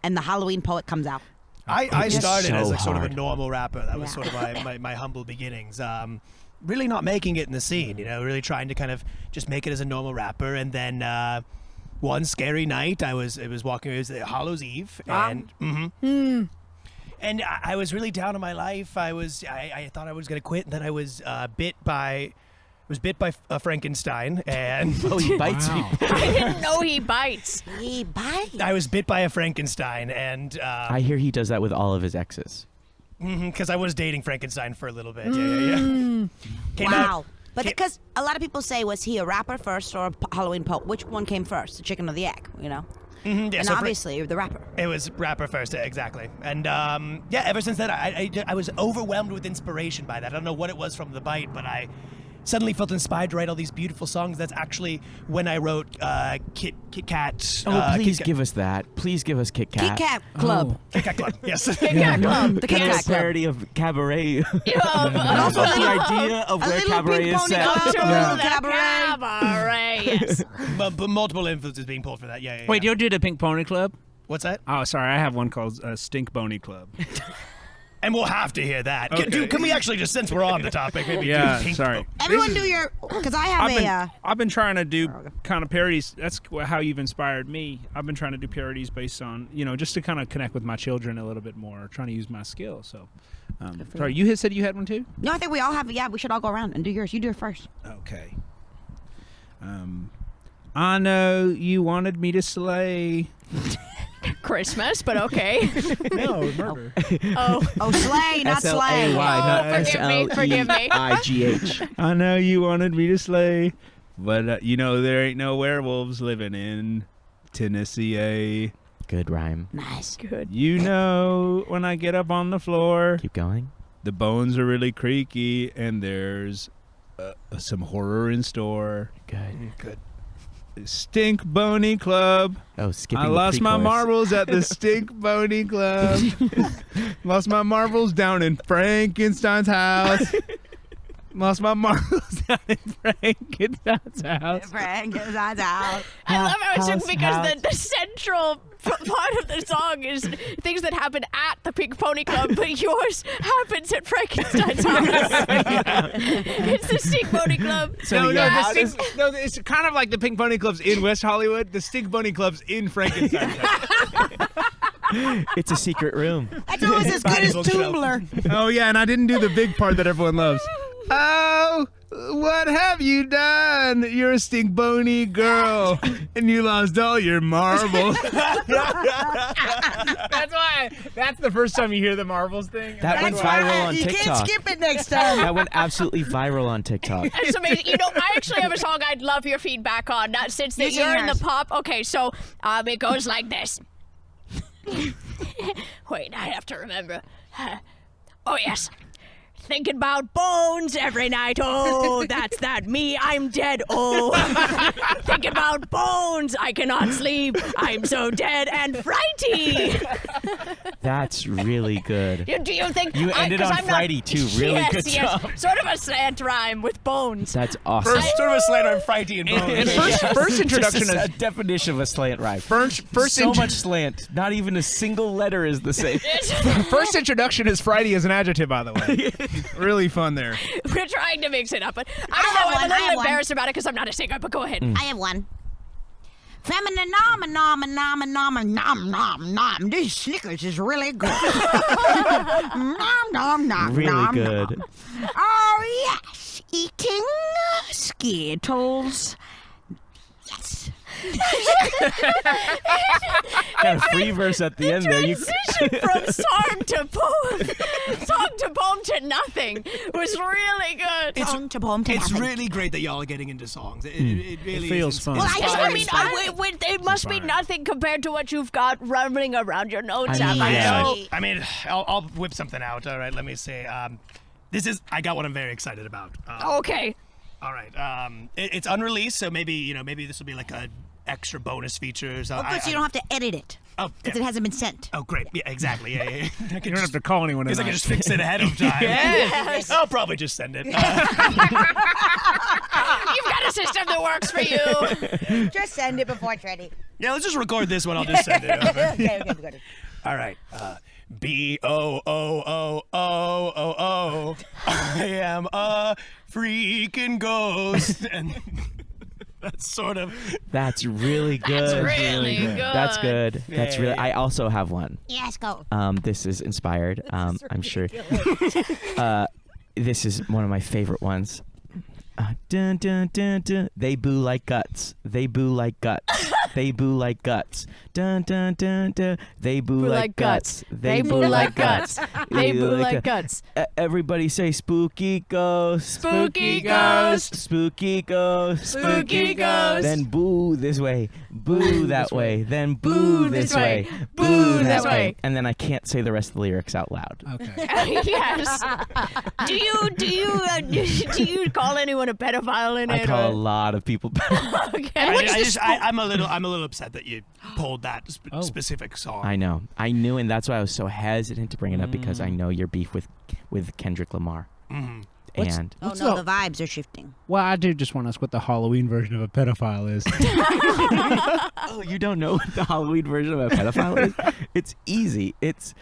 Speaker 6: and the Halloween poet comes out?
Speaker 5: I
Speaker 3: It's
Speaker 5: started
Speaker 3: so
Speaker 5: as like sort of a
Speaker 3: hard.
Speaker 5: normal rapper. That was
Speaker 6: Yeah.
Speaker 5: sort of my humble beginnings. Really not making it in the scene, really trying to kind of just make it as a normal rapper. And then one scary night, it was walking. It was Hallows Eve, and and I was really down on my life. I thought I was gonna quit, and then I was bit by a Frankenstein, and
Speaker 3: Oh, he bites
Speaker 2: Wow.
Speaker 3: people.
Speaker 4: I didn't know he bites.
Speaker 6: He bites.
Speaker 5: I was bit by a Frankenstein, and
Speaker 3: I hear he does that with all of his exes.
Speaker 5: because I was dating Frankenstein for a little bit. Yeah. Came out-
Speaker 6: Wow. But because a lot of people say, was he a rapper first or a Halloween poet? Which one came first, the chicken or the egg?
Speaker 5: Yeah,
Speaker 6: And
Speaker 5: so
Speaker 6: obviously, the rapper.
Speaker 5: it was rapper first, exactly. And ever since then, I was overwhelmed with inspiration by that. I don't know what it was from the bite, but I suddenly felt inspired to write all these beautiful songs. That's actually when I wrote Kit Kat.
Speaker 3: Oh, please
Speaker 5: Kit Kat-
Speaker 3: give us that. Please give us Kit Kat.
Speaker 6: Kit Kat Club.
Speaker 5: Kit Kat Club. Yes.
Speaker 4: Kit Kat Club.
Speaker 6: The Kit
Speaker 3: Kind of
Speaker 6: Kat
Speaker 3: a
Speaker 6: Club.
Speaker 3: parody of cabaret.
Speaker 4: You have
Speaker 3: Of the idea of
Speaker 6: a
Speaker 3: where
Speaker 6: little
Speaker 3: cabaret
Speaker 6: pink
Speaker 3: is
Speaker 6: pony
Speaker 3: set.
Speaker 6: goes to
Speaker 4: the
Speaker 6: cabaret.
Speaker 4: cabaret, yes.
Speaker 5: but multiple influences being pulled for that. Yeah.
Speaker 2: Wait, you did a Pink Pony Club?
Speaker 5: What's that?
Speaker 2: Oh, sorry. I have one called Stink Boney Club.
Speaker 5: And we'll have to hear that.
Speaker 2: Okay.
Speaker 5: Dude, can we actually just, since we're on the topic, maybe
Speaker 2: Yeah,
Speaker 5: do Pink
Speaker 2: sorry.
Speaker 6: Everyone do your, because I have
Speaker 2: I've been trying to do kind of parodies. That's how you've inspired me. I've been trying to do parodies based on, just to kind of connect with my children a little bit more, trying to use my skills. So, sorry, you had said you had one too?
Speaker 6: No, I think we all have. Yeah, we should all go around and do yours. You do it first.
Speaker 2: Okay. I know you wanted me to slay.
Speaker 4: Christmas, but okay.
Speaker 2: No, murder.
Speaker 6: Oh, slay, not slay.
Speaker 3: not
Speaker 4: forgive me.
Speaker 3: SLEIGH.
Speaker 2: I know you wanted me to slay, but there ain't no werewolves living in Tennessee.
Speaker 3: Good rhyme.
Speaker 6: Nice.
Speaker 4: Good.
Speaker 2: You know, when I get up on the floor,
Speaker 3: Keep going.
Speaker 2: the bones are really creaky, and there's some horror in store.
Speaker 3: Good.
Speaker 2: Stink Boney Club.
Speaker 3: Oh, skipping
Speaker 2: I
Speaker 3: the
Speaker 2: lost my
Speaker 3: pre-chorus.
Speaker 2: marbles at the Stink Boney Club. Lost my marbles down in Frankenstein's house. Lost my marbles down in Frankenstein's house.
Speaker 6: Frankenstein's out.
Speaker 4: I love how it's
Speaker 3: House,
Speaker 4: because the central part of the song is things that happen at the Pink Pony Club, but yours happens at Frankenstein's house. It's the Stink Pony Club.
Speaker 2: No, it's kind of like the Pink Pony Club's in West Hollywood. The Stink Pony Club's in Frankenstein's house.
Speaker 3: It's a secret room.
Speaker 6: That's always as good as
Speaker 5: Bible shelf.
Speaker 6: Tumblr.
Speaker 2: Oh, yeah, and I didn't do the big part that everyone loves. Oh, what have you done? You're a stink bony girl, and you lost all your marbles. That's why. That's the first time you hear the marbles thing.
Speaker 3: That went viral on
Speaker 6: You
Speaker 3: TikTok.
Speaker 6: can't skip it next time.
Speaker 3: That went absolutely viral on TikTok.
Speaker 4: It's amazing. I actually have a song I'd love your feedback on. Not since that
Speaker 6: You
Speaker 4: you're in the
Speaker 6: yours.
Speaker 4: pop. Okay, so it goes like this. Wait, I have to remember. Oh yes. Thinking about bones every night. Oh, that's that me. I'm dead. Oh, thinking about bones. I cannot sleep. I'm so dead and frighty.
Speaker 3: That's really good.
Speaker 4: Do you think
Speaker 3: You ended
Speaker 4: 'cause
Speaker 3: on
Speaker 4: I'm not-
Speaker 3: Friday, too. Really
Speaker 4: yes,
Speaker 3: good
Speaker 4: yes.
Speaker 3: job.
Speaker 4: Sort of a slant rhyme with bones.
Speaker 3: That's awesome.
Speaker 5: Sort of a slant on Frighty and Bones.
Speaker 2: And first introduction
Speaker 3: Just a
Speaker 2: is
Speaker 3: definition of a slant rhyme.
Speaker 2: first
Speaker 3: so much slant. Not even a single letter is the same.
Speaker 2: First introduction is Friday as an adjective, by the way. Really fun there.
Speaker 4: We're trying to mix it up, but I don't
Speaker 6: have
Speaker 4: know. I'm
Speaker 6: one,
Speaker 4: a
Speaker 6: I
Speaker 4: little
Speaker 6: have one.
Speaker 4: embarrassed about it because I'm not a singer. But go ahead.
Speaker 6: I have one. Feminine nom. This Snickers is really good. nom.
Speaker 3: Really good.
Speaker 6: Oh yes, eating Skittles. Yes.
Speaker 3: Got a free verse at the end there. You
Speaker 4: Transition from song to poem to nothing was really good.
Speaker 6: Song to poem to
Speaker 5: It's
Speaker 6: nothing.
Speaker 5: really great that y'all are getting into songs. It really
Speaker 2: feels
Speaker 5: is
Speaker 2: fun.
Speaker 6: Well,
Speaker 4: It must be nothing compared to what you've got running around your notes
Speaker 3: I
Speaker 4: app.
Speaker 3: mean,
Speaker 4: I
Speaker 3: yeah.
Speaker 4: know.
Speaker 5: I mean, I'll whip something out. All right, let me see. I got what I'm very excited about.
Speaker 4: Okay.
Speaker 5: All right. It's unreleased, so maybe this will be like a extra bonus features.
Speaker 6: Oh, good, so you don't have to edit it
Speaker 5: Oh,
Speaker 6: because it hasn't been sent.
Speaker 5: oh, great. Yeah, exactly. Yeah.
Speaker 2: You don't have to call anyone
Speaker 5: Because I
Speaker 2: tonight.
Speaker 5: can just fix it ahead of time.
Speaker 4: Yes.
Speaker 5: I'll probably just send it.
Speaker 4: You've got a system that works for you.
Speaker 6: Just send it before it's ready.
Speaker 5: Yeah, let's just record this one. I'll just send it over.
Speaker 6: Okay, good.
Speaker 5: All right. B-O-O-O-O-O-O. I am a freaking ghost. And that's sort of...
Speaker 3: That's really good.
Speaker 4: That's really good.
Speaker 3: That's good. That's really. I also have one.
Speaker 6: Yes, go.
Speaker 3: This is inspired. I'm sure. This is one of my favorite ones. Dun, dun, dun, dun. They boo like guts. They boo like guts. They boo like guts. Dun dun dun dun. They boo like guts.
Speaker 4: They boo like guts. They boo like guts.
Speaker 3: Everybody say spooky ghost.
Speaker 4: Spooky ghost.
Speaker 3: Spooky ghost.
Speaker 4: Spooky ghost.
Speaker 3: Then boo this way. Boo that way. Then boo this way.
Speaker 4: Boo
Speaker 3: that
Speaker 4: this way.
Speaker 3: And then I can't say the rest of the lyrics out loud.
Speaker 2: Okay.
Speaker 4: Yes. Do you call anyone a pedophile in
Speaker 3: I
Speaker 4: it?
Speaker 3: call a
Speaker 4: or-
Speaker 3: lot of people.
Speaker 4: Okay.
Speaker 5: I'm a little upset that you pulled that specific song.
Speaker 3: I know. I knew, and that's why I was so hesitant to bring it up because I know your beef with Kendrick Lamar. And
Speaker 6: Oh no, the vibes are shifting.
Speaker 2: Well, I do just want to ask what the Halloween version of a pedophile is.
Speaker 3: oh, you don't know what the Halloween version of a pedophile is? It's easy. It's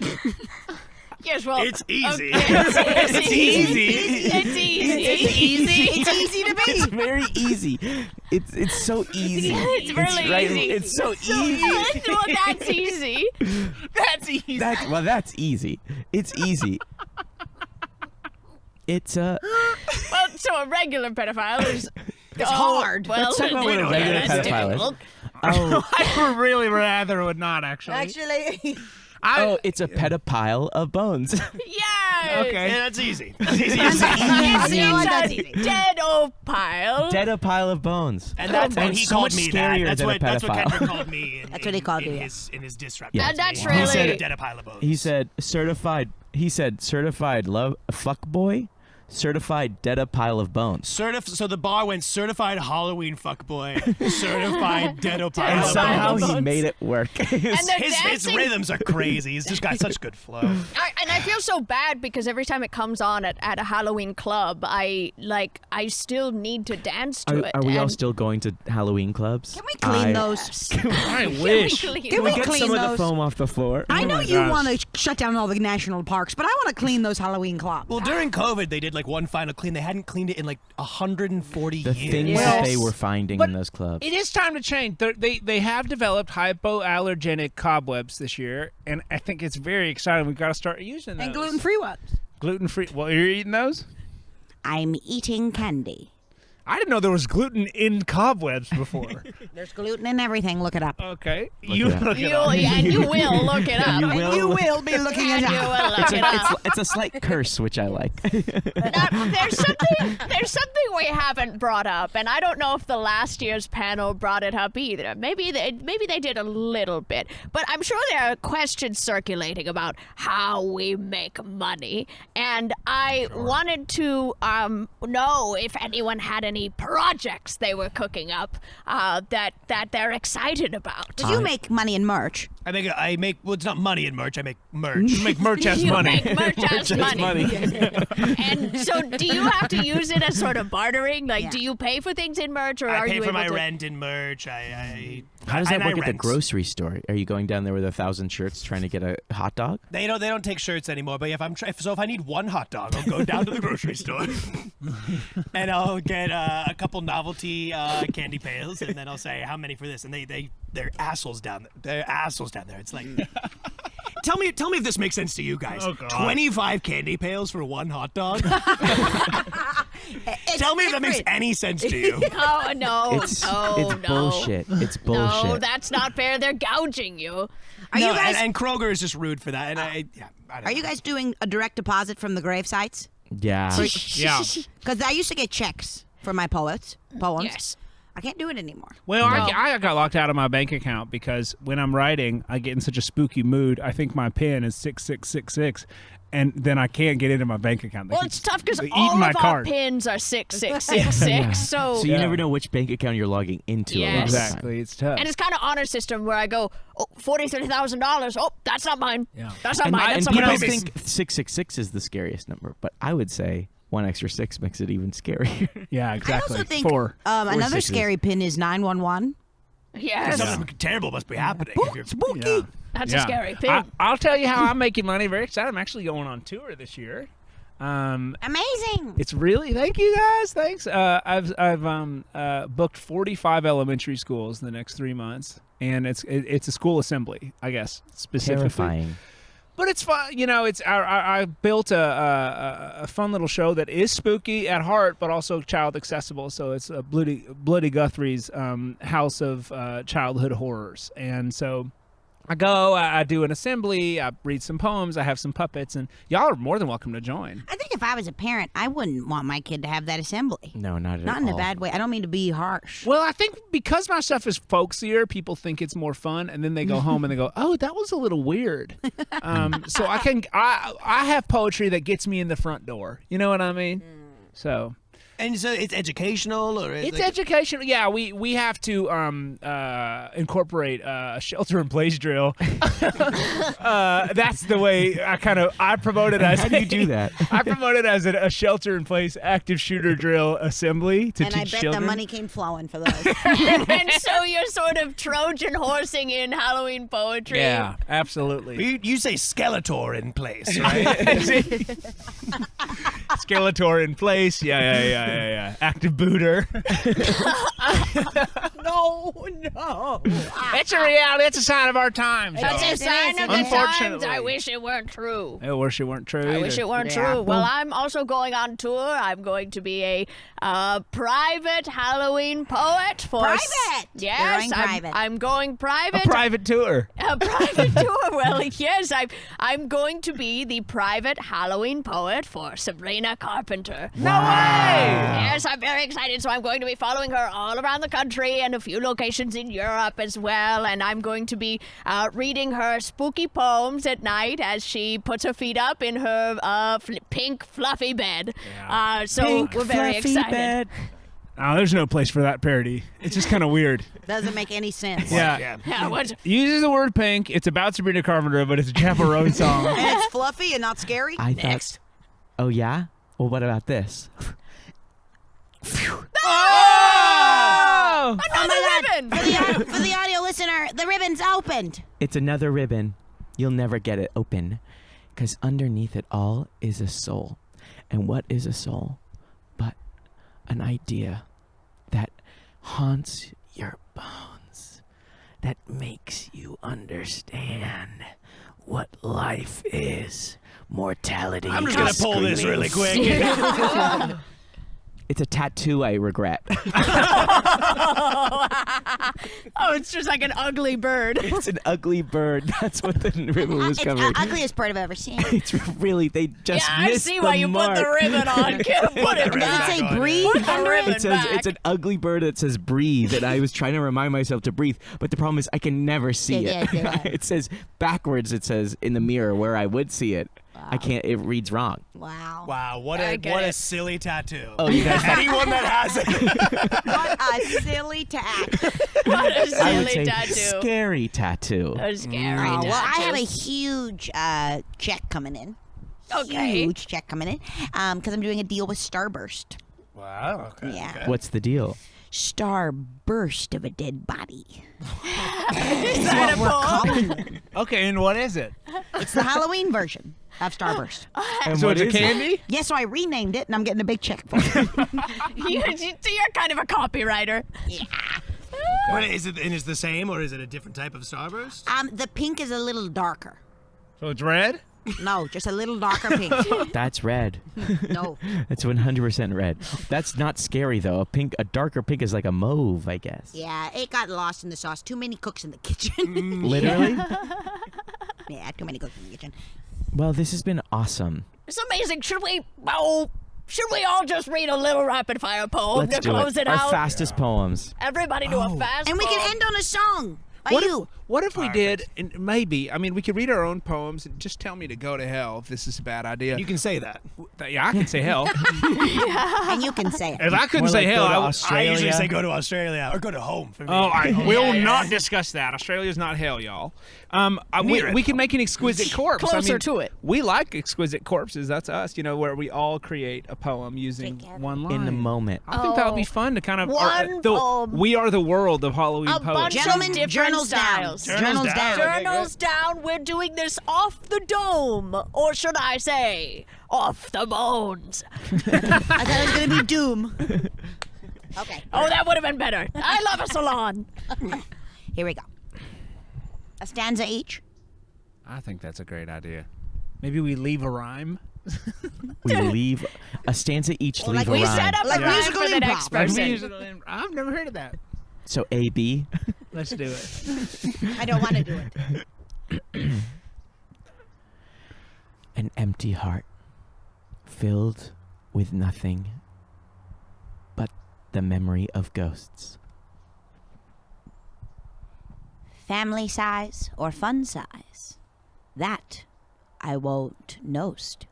Speaker 4: yes, well,
Speaker 5: It's easy.
Speaker 4: It's easy.
Speaker 2: It's easy.
Speaker 4: It's easy.
Speaker 1: It's easy to be.
Speaker 3: It's very easy. It's so easy.
Speaker 4: It's really
Speaker 3: right,
Speaker 4: easy.
Speaker 3: It's so easy.
Speaker 4: Well, that's easy.
Speaker 2: That's easy.
Speaker 3: That's easy. It's easy. It's
Speaker 4: Well, so a regular pedophile is. It's
Speaker 1: hard.
Speaker 4: Well,
Speaker 3: Let's talk about what a regular
Speaker 4: that's
Speaker 3: pedophile is.
Speaker 4: difficult.
Speaker 3: oh
Speaker 2: I would really rather would not actually.
Speaker 1: Actually,
Speaker 3: it's a pedophile of bones.
Speaker 4: Yes.
Speaker 2: Okay.
Speaker 5: Yeah, that's easy. That's easy.
Speaker 1: you know what? That's
Speaker 4: It's
Speaker 1: easy.
Speaker 4: a dead old pile.
Speaker 3: Dead a pile of bones.
Speaker 5: And that's
Speaker 3: And
Speaker 5: and he
Speaker 3: so
Speaker 5: called
Speaker 3: much
Speaker 5: me that.
Speaker 3: scarier
Speaker 5: That's
Speaker 3: than a
Speaker 5: what
Speaker 3: pedophile.
Speaker 5: Kendrick called me.
Speaker 1: That's what he called you, yeah.
Speaker 5: In his diss rap.
Speaker 3: Yeah.
Speaker 4: That's
Speaker 5: He
Speaker 4: really-
Speaker 5: said dead a pile of bones.
Speaker 3: He said certified love fuck boy, certified dead a pile of bones.
Speaker 5: So the bar went certified Halloween fuckboy, certified dead a pile
Speaker 3: And
Speaker 5: of
Speaker 3: somehow
Speaker 5: bones.
Speaker 3: he made it work.
Speaker 4: And they're
Speaker 5: His
Speaker 4: dancing.
Speaker 5: rhythms are crazy. He's just got such good flow.
Speaker 4: And I feel so bad because every time it comes on at a Halloween club, I still need to dance to it.
Speaker 3: Are we all
Speaker 4: and-
Speaker 3: still going to Halloween clubs?
Speaker 1: can we clean those?
Speaker 2: I wish.
Speaker 1: Can
Speaker 3: Can
Speaker 1: we
Speaker 3: we get
Speaker 1: clean
Speaker 3: some of the
Speaker 1: those?
Speaker 3: foam off the floor?
Speaker 1: I know
Speaker 2: my
Speaker 1: you
Speaker 2: gosh.
Speaker 1: want to shut down all the national parks, but I want to clean those Halloween clubs.
Speaker 5: Well, during COVID, they did like one final clean. They hadn't cleaned it in like 140
Speaker 3: The
Speaker 5: years.
Speaker 3: things
Speaker 2: Well,
Speaker 3: that they were finding
Speaker 2: but
Speaker 3: in those clubs.
Speaker 2: It is time to change. They have developed hypoallergenic cobwebs this year, and I think it's very exciting. We've got to start using those.
Speaker 1: And gluten-free ones.
Speaker 2: Gluten-free. Well, you're eating those?
Speaker 6: I'm eating candy.
Speaker 2: I didn't know there was gluten in cobwebs before.
Speaker 6: There's gluten in everything. Look it up.
Speaker 2: Okay.
Speaker 3: Look
Speaker 2: You
Speaker 3: it up.
Speaker 2: look it
Speaker 4: You,
Speaker 2: up.
Speaker 4: and you will look it up.
Speaker 3: You will.
Speaker 1: You will be looking at
Speaker 4: And you
Speaker 1: it.
Speaker 4: will look it up.
Speaker 3: It's a slight curse, which I like.
Speaker 4: Now, there's something we haven't brought up, and I don't know if the last year's panel brought it up either. Maybe they did a little bit, but I'm sure there are questions circulating about how we make money, and I wanted to know if anyone had any projects they were cooking up that they're excited about.
Speaker 1: Did you make money in merch?
Speaker 5: I make. Well, it's not money in merch. I make merch.
Speaker 2: You make merch as
Speaker 4: You
Speaker 2: money.
Speaker 4: make merch as money. And so, do you have to use it as sort of bartering? Like,
Speaker 1: Yeah.
Speaker 4: do you pay for things in merch, or
Speaker 5: I
Speaker 4: are
Speaker 5: pay
Speaker 4: you
Speaker 5: for
Speaker 4: able
Speaker 5: my
Speaker 4: to?
Speaker 5: rent in merch.
Speaker 3: How does that
Speaker 5: and I
Speaker 3: work at the
Speaker 5: rent.
Speaker 3: grocery store? Are you going down there with 1,000 shirts trying to get a hot dog?
Speaker 5: They don't take shirts anymore. But if I need one hot dog, I'll go down to the grocery store and I'll get a couple novelty candy pails, and then I'll say how many for this, and they're assholes down there. They're assholes down there. It's like. Tell me if this makes sense to you guys.
Speaker 2: Oh, God.
Speaker 5: 25 candy pails for one hot dog? Tell me if that makes any sense to you.
Speaker 4: Oh no!
Speaker 3: It's
Speaker 4: no!
Speaker 3: bullshit. It's bullshit.
Speaker 4: No, that's not fair. They're gouging you.
Speaker 1: Are
Speaker 5: No,
Speaker 1: you guys?
Speaker 5: and Kroger is just rude for that. And I don't
Speaker 1: Are you
Speaker 5: know.
Speaker 1: guys doing a direct deposit from the grave sites?
Speaker 3: yeah.
Speaker 2: Yeah.
Speaker 1: Because I used to get checks for my poems.
Speaker 4: Yes.
Speaker 1: I can't do it anymore.
Speaker 2: Well,
Speaker 4: No.
Speaker 2: I got locked out of my bank account because when I'm writing, I get in such a spooky mood. I think my PIN is 6666, and then I can't get into my bank account. They
Speaker 4: Well,
Speaker 2: keep-
Speaker 4: it's tough because
Speaker 2: they eat
Speaker 4: all
Speaker 2: my
Speaker 4: of our
Speaker 2: card.
Speaker 4: pins are 6666. So,
Speaker 3: So you
Speaker 2: Yeah.
Speaker 3: never know which bank account you're logging into.
Speaker 4: Yes.
Speaker 3: A lot of the time.
Speaker 2: Exactly, it's tough.
Speaker 4: and it's kind of honor system where I go, oh, $30,000. Oh, that's not mine.
Speaker 2: Yeah.
Speaker 4: That's not
Speaker 3: And,
Speaker 4: mine. That's
Speaker 3: and
Speaker 4: someone
Speaker 3: people
Speaker 4: else's.
Speaker 3: think 666 is the scariest number, but I would say one extra six makes it even scarier.
Speaker 2: Yeah, exactly.
Speaker 1: I also think
Speaker 2: 4.
Speaker 1: another
Speaker 3: sixes.
Speaker 1: scary pin is 911.
Speaker 4: Yes.
Speaker 5: Something terrible must be happening. If you're,
Speaker 1: Spooky.
Speaker 2: Yeah.
Speaker 4: That's a scary pin.
Speaker 2: I'll tell you how I'm making money. Very excited. I'm actually going on tour this year.
Speaker 6: Amazing.
Speaker 2: It's really thank you guys. Thanks. I've booked 45 elementary schools in the next 3 months, and it's a school assembly, I guess specifically.
Speaker 3: Terrifying.
Speaker 2: But it's fun. You know, it's I built a fun little show that is spooky at heart, but also child accessible. So it's Bloody Guthrie's House of Childhood Horrors, and so. I go, I do an assembly, I read some poems, I have some puppets, and y'all are more than welcome to join.
Speaker 6: I think if I was a parent, I wouldn't want my kid to have that assembly.
Speaker 3: No, not at
Speaker 6: Not
Speaker 3: all.
Speaker 6: in a bad way. I don't mean to be harsh.
Speaker 2: Well, I think because my stuff is folksier, people think it's more fun, and then they go home and they go, "Oh, that was a little weird." So I have poetry that gets me in the front door. You know what I mean? So
Speaker 5: And so it's educational, or
Speaker 2: It's educational. Yeah, we have to incorporate a shelter-in-place drill. That's the way I promote it as.
Speaker 3: How do you do that?
Speaker 2: I promote it as a shelter-in-place active shooter drill assembly to
Speaker 6: And
Speaker 2: teach
Speaker 6: I bet
Speaker 2: children.
Speaker 6: the money came flowing for those.
Speaker 4: And so you're sort of Trojan horsing in Halloween poetry.
Speaker 2: Yeah, absolutely.
Speaker 5: you say Skeletor in place, right?
Speaker 2: Skeletor in place. Yeah. Active booter.
Speaker 6: no.
Speaker 2: It's a reality. It's a sign of our times.
Speaker 4: That's
Speaker 2: y'all.
Speaker 4: a sign of the times.
Speaker 2: Unfortunately.
Speaker 4: I wish it weren't true.
Speaker 2: I wish it weren't true.
Speaker 4: I wish it weren't
Speaker 6: Yeah.
Speaker 4: true. Well, I'm also going on tour. I'm going to be a private Halloween poet for
Speaker 6: Private?
Speaker 4: Yes,
Speaker 6: You're going private.
Speaker 4: I'm going private.
Speaker 2: A private tour.
Speaker 4: A private tour. Well, yes, I'm going to be the private Halloween poet for Sabrina Carpenter.
Speaker 2: No way!
Speaker 4: Yes, I'm very excited. So I'm going to be following her all around the country and a few locations in Europe as well. And I'm going to be reading her spooky poems at night as she puts her feet up in her pink fluffy bed. So
Speaker 3: Pink,
Speaker 4: we're very
Speaker 3: fluffy
Speaker 4: excited.
Speaker 3: bed.
Speaker 2: Oh, there's no place for that parody. It's just kind of weird.
Speaker 6: Doesn't make any sense.
Speaker 2: Yeah.
Speaker 4: Yeah, what?
Speaker 2: Uses the word pink. It's about Sabrina Carpenter, but it's a Chapel Roan song.
Speaker 6: And it's fluffy and not scary.
Speaker 3: I
Speaker 6: Next.
Speaker 3: thought. Oh yeah. Well, what about this?
Speaker 2: Oh!
Speaker 4: Another ribbon!
Speaker 6: For the audio listener, the ribbon's opened.
Speaker 3: It's another ribbon. You'll never get it open, because underneath it all is a soul. And what is a soul but an idea that haunts your bones, that makes you understand what life is, mortality.
Speaker 5: I'm just gonna pull this really quick.
Speaker 3: It's a tattoo I regret.
Speaker 4: Oh, it's just like an ugly bird.
Speaker 3: It's an ugly bird. That's what the ribbon was
Speaker 6: It's the
Speaker 3: covering.
Speaker 6: ugliest bird I've ever seen.
Speaker 3: It's really, they just
Speaker 4: Yeah, I
Speaker 3: missed
Speaker 4: see
Speaker 3: the
Speaker 4: why you
Speaker 3: mark.
Speaker 4: put the ribbon on. Put it
Speaker 5: ribbon
Speaker 6: Does
Speaker 4: back.
Speaker 6: it say
Speaker 5: on it.
Speaker 6: breathe
Speaker 4: Put the
Speaker 6: under
Speaker 4: ribbon
Speaker 6: it?
Speaker 3: It says
Speaker 4: back.
Speaker 3: it's an ugly bird that says breathe, and I was trying to remind myself to breathe, but the problem is I can never see
Speaker 6: Yeah,
Speaker 3: it.
Speaker 6: yeah.
Speaker 3: It says backwards. It says in the mirror where I would see it. I can't. It reads wrong.
Speaker 6: Wow.
Speaker 5: Wow, what
Speaker 4: I
Speaker 5: a
Speaker 4: get it.
Speaker 5: silly tattoo.
Speaker 3: Oh, you guys.
Speaker 5: Anyone that has it.
Speaker 6: What a silly tack.
Speaker 4: What a
Speaker 3: I would
Speaker 4: silly
Speaker 3: say
Speaker 4: tattoo.
Speaker 3: scary tattoo.
Speaker 4: A scary
Speaker 6: Oh,
Speaker 4: tattoo.
Speaker 6: well, I have a huge check coming in.
Speaker 4: Okay.
Speaker 6: Huge check coming in. Because I'm doing a deal with Starburst.
Speaker 5: Wow. Okay.
Speaker 6: Yeah.
Speaker 3: What's the deal?
Speaker 6: Starburst of a dead body.
Speaker 4: Is that a poem?
Speaker 2: Okay, and what is it?
Speaker 6: It's the Halloween version of Starburst.
Speaker 3: And
Speaker 2: So
Speaker 3: what
Speaker 2: it's a
Speaker 3: is it?
Speaker 2: candy?
Speaker 6: Yeah, so I renamed it, and I'm getting a big check for it.
Speaker 4: You're kind of a copywriter.
Speaker 5: What is it? And is it the same, or is it a different type of Starburst?
Speaker 6: The pink is a little darker.
Speaker 2: So it's red?
Speaker 6: No, just a little darker pink.
Speaker 3: That's red.
Speaker 6: No.
Speaker 3: That's 100% red. That's not scary though. A darker pink is like a mauve, I guess.
Speaker 6: Yeah, it got lost in the sauce. Too many cooks in the kitchen.
Speaker 3: Literally.
Speaker 6: Yeah, too many cooks in the kitchen.
Speaker 3: Well, this has been awesome.
Speaker 4: It's amazing. Should we all just read a little rapid fire poem
Speaker 3: Let's
Speaker 4: to
Speaker 3: do
Speaker 4: close it
Speaker 3: Our
Speaker 4: out?
Speaker 3: fastest poems.
Speaker 4: Everybody do a fast
Speaker 6: And we
Speaker 4: poem.
Speaker 6: can end on a song. By you.
Speaker 2: What if we did, and maybe, I mean, we could read our own poems and just tell me to go to hell if this is a bad idea.
Speaker 5: You can say that.
Speaker 2: Yeah, I can say hell.
Speaker 6: And you can say it.
Speaker 2: If I couldn't
Speaker 3: More
Speaker 2: say
Speaker 3: like
Speaker 2: hell,
Speaker 3: go to
Speaker 2: I would.
Speaker 3: Australia.
Speaker 5: I usually say go to Australia or go to home for me.
Speaker 2: Oh, we'll not discuss that. Australia's not hell, y'all.
Speaker 5: Near
Speaker 2: We
Speaker 5: it,
Speaker 2: can make an exquisite corpse.
Speaker 4: Closer to it.
Speaker 2: We like exquisite corpses. That's us, where we all create a poem using one line.
Speaker 3: In the moment.
Speaker 2: I think that would be fun to kind of.
Speaker 4: One poem.
Speaker 2: We are the world of Halloween
Speaker 4: A
Speaker 2: poets.
Speaker 4: bunch
Speaker 6: Gentlemen,
Speaker 4: of different
Speaker 6: journals
Speaker 4: styles.
Speaker 6: down. Journals down.
Speaker 4: Journals down. We're doing this off the dome, or should I say, off the bones.
Speaker 6: I thought it was going to be Doom. Okay,
Speaker 4: Oh, that would have been better. I love a salon.
Speaker 6: here we go. A stanza each.
Speaker 2: I think that's a great idea. Maybe we leave a rhyme.
Speaker 3: We leave a stanza each, leave
Speaker 6: like
Speaker 3: a
Speaker 4: We
Speaker 3: rhyme.
Speaker 4: set up
Speaker 6: Like
Speaker 4: a rhyme
Speaker 6: musical
Speaker 4: for the
Speaker 6: improv.
Speaker 4: next person.
Speaker 2: I've never heard of that.
Speaker 3: So A, B.
Speaker 2: Let's do it.
Speaker 6: I don't want to do it.
Speaker 3: An empty heart filled with nothing but the memory of ghosts.
Speaker 6: Family size or fun size? That I won't knowst.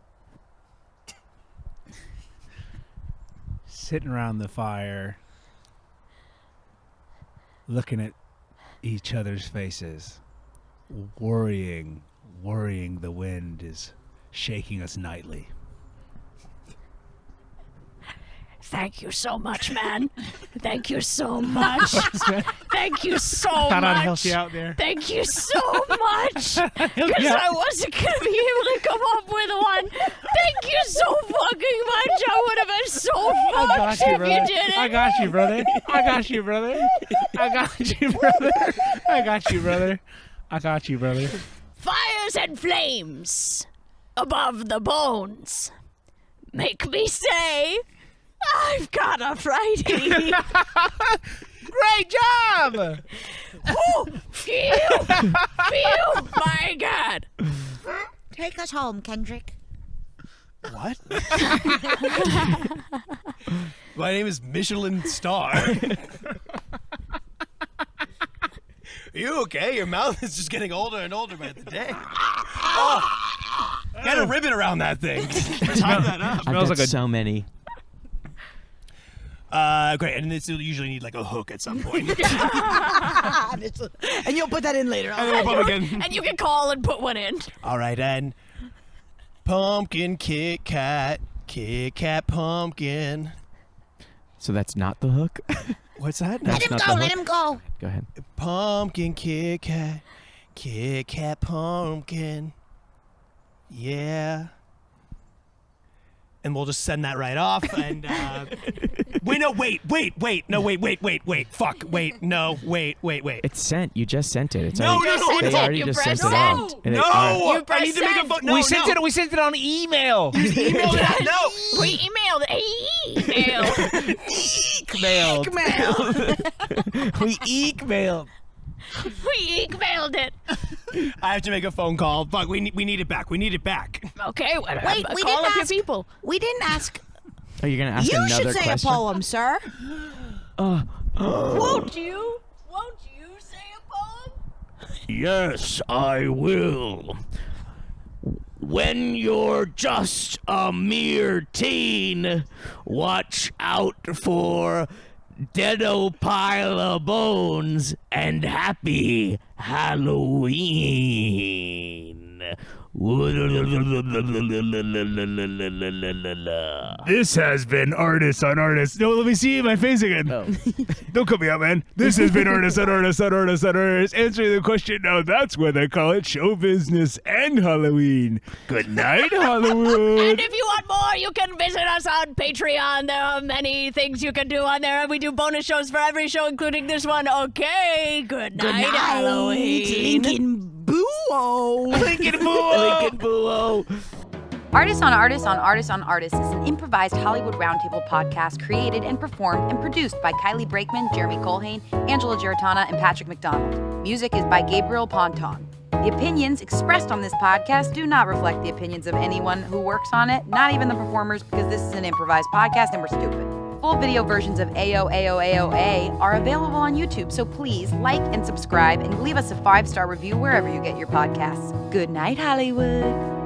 Speaker 2: sitting around the fire, looking at each other's faces, worrying the wind is shaking us nightly.
Speaker 4: Thank you so much, man. Thank you so much. Thank you so
Speaker 2: Thought
Speaker 4: much.
Speaker 2: I'd help you out there.
Speaker 4: Thank you so much. Because I wasn't going to be able to come up with one. Thank you so fucking much. I would have been so fucked if you did it.
Speaker 2: I got you, brother. I got you, brother. I got you, brother. I got you, brother. I got you, brother.
Speaker 4: Fires and flames above the bones make me say, I've got a Friday.
Speaker 2: Great job!
Speaker 4: Oh, phew, my God.
Speaker 6: Take us home, Kendrick.
Speaker 5: What? My name is Michelin Star. Are you okay? Your mouth is just getting older and older by the day. Oh, get a ribbon around that thing. Tie that up.
Speaker 3: I've got
Speaker 2: like a-
Speaker 3: so many.
Speaker 5: Great. And this will usually need like a hook at some point.
Speaker 1: And you'll put that in later.
Speaker 5: And then we'll pump again.
Speaker 4: And you can call and put one in.
Speaker 5: All right, and pumpkin, Kit Kat, pumpkin.
Speaker 3: So that's not the hook?
Speaker 5: What's that?
Speaker 6: Let him
Speaker 3: not
Speaker 6: go,
Speaker 3: the
Speaker 6: let
Speaker 3: hook.
Speaker 6: him go.
Speaker 3: Go ahead.
Speaker 5: Pumpkin, Kit Kat, pumpkin. Yeah. And we'll just send that right off. And wait. Fuck. Wait.
Speaker 3: It's sent. You just sent it. It's
Speaker 5: No,
Speaker 3: already,
Speaker 5: no,
Speaker 3: They
Speaker 5: no.
Speaker 3: already
Speaker 4: You
Speaker 3: just
Speaker 4: press
Speaker 3: sent it off.
Speaker 4: send.
Speaker 3: And
Speaker 5: No,
Speaker 3: it-
Speaker 5: I need to make a vote. No,
Speaker 2: we sent it on email.
Speaker 5: Email that. No.
Speaker 4: We emailed it.
Speaker 3: Emailed. We emailed.
Speaker 4: We emailed it.
Speaker 5: I have to make a phone call. Fuck. We need it back.
Speaker 4: Okay, whatever.
Speaker 6: Wait, we
Speaker 4: Call
Speaker 6: didn't
Speaker 4: up your
Speaker 6: ask.
Speaker 4: people.
Speaker 6: We didn't ask.
Speaker 3: Oh, you're going to ask
Speaker 1: You
Speaker 3: another
Speaker 1: should say
Speaker 3: question?
Speaker 1: a poem, sir.
Speaker 4: Won't you say a poem?
Speaker 8: Yes, I will. When you're just a mere teen, watch out for deado pile of bones and happy Halloween.
Speaker 2: This has been Artist on Artist. No, let me see my face again. Don't cut me out, man. This has been Artist on Artist on Artist on Artist. Answering the question now, that's why they call it show business and Halloween. Good night, Hollywood.
Speaker 4: And if you want more, you can visit us on Patreon. There are many things you can do on there, and we do bonus shows for every show, including this one. Okay, good night, Halloween.
Speaker 1: Lincoln Boo-o.
Speaker 8: Lincoln Buo.
Speaker 9: Artists on Artists on Artists on Artists is an improvised Hollywood Roundtable podcast created and performed and produced by Kylie Brakeman, Jeremy Colhane, Angela Giratana, and Patrick McDonald. Music is by Gabriel Ponton. The opinions expressed on this podcast do not reflect the opinions of anyone who works on it, not even the performers, because this is an improvised podcast and we're stupid. Full video versions of AOAOAOA are available on YouTube, so please like and subscribe and leave us a 5-star review wherever you get your podcasts. Good night, Hollywood.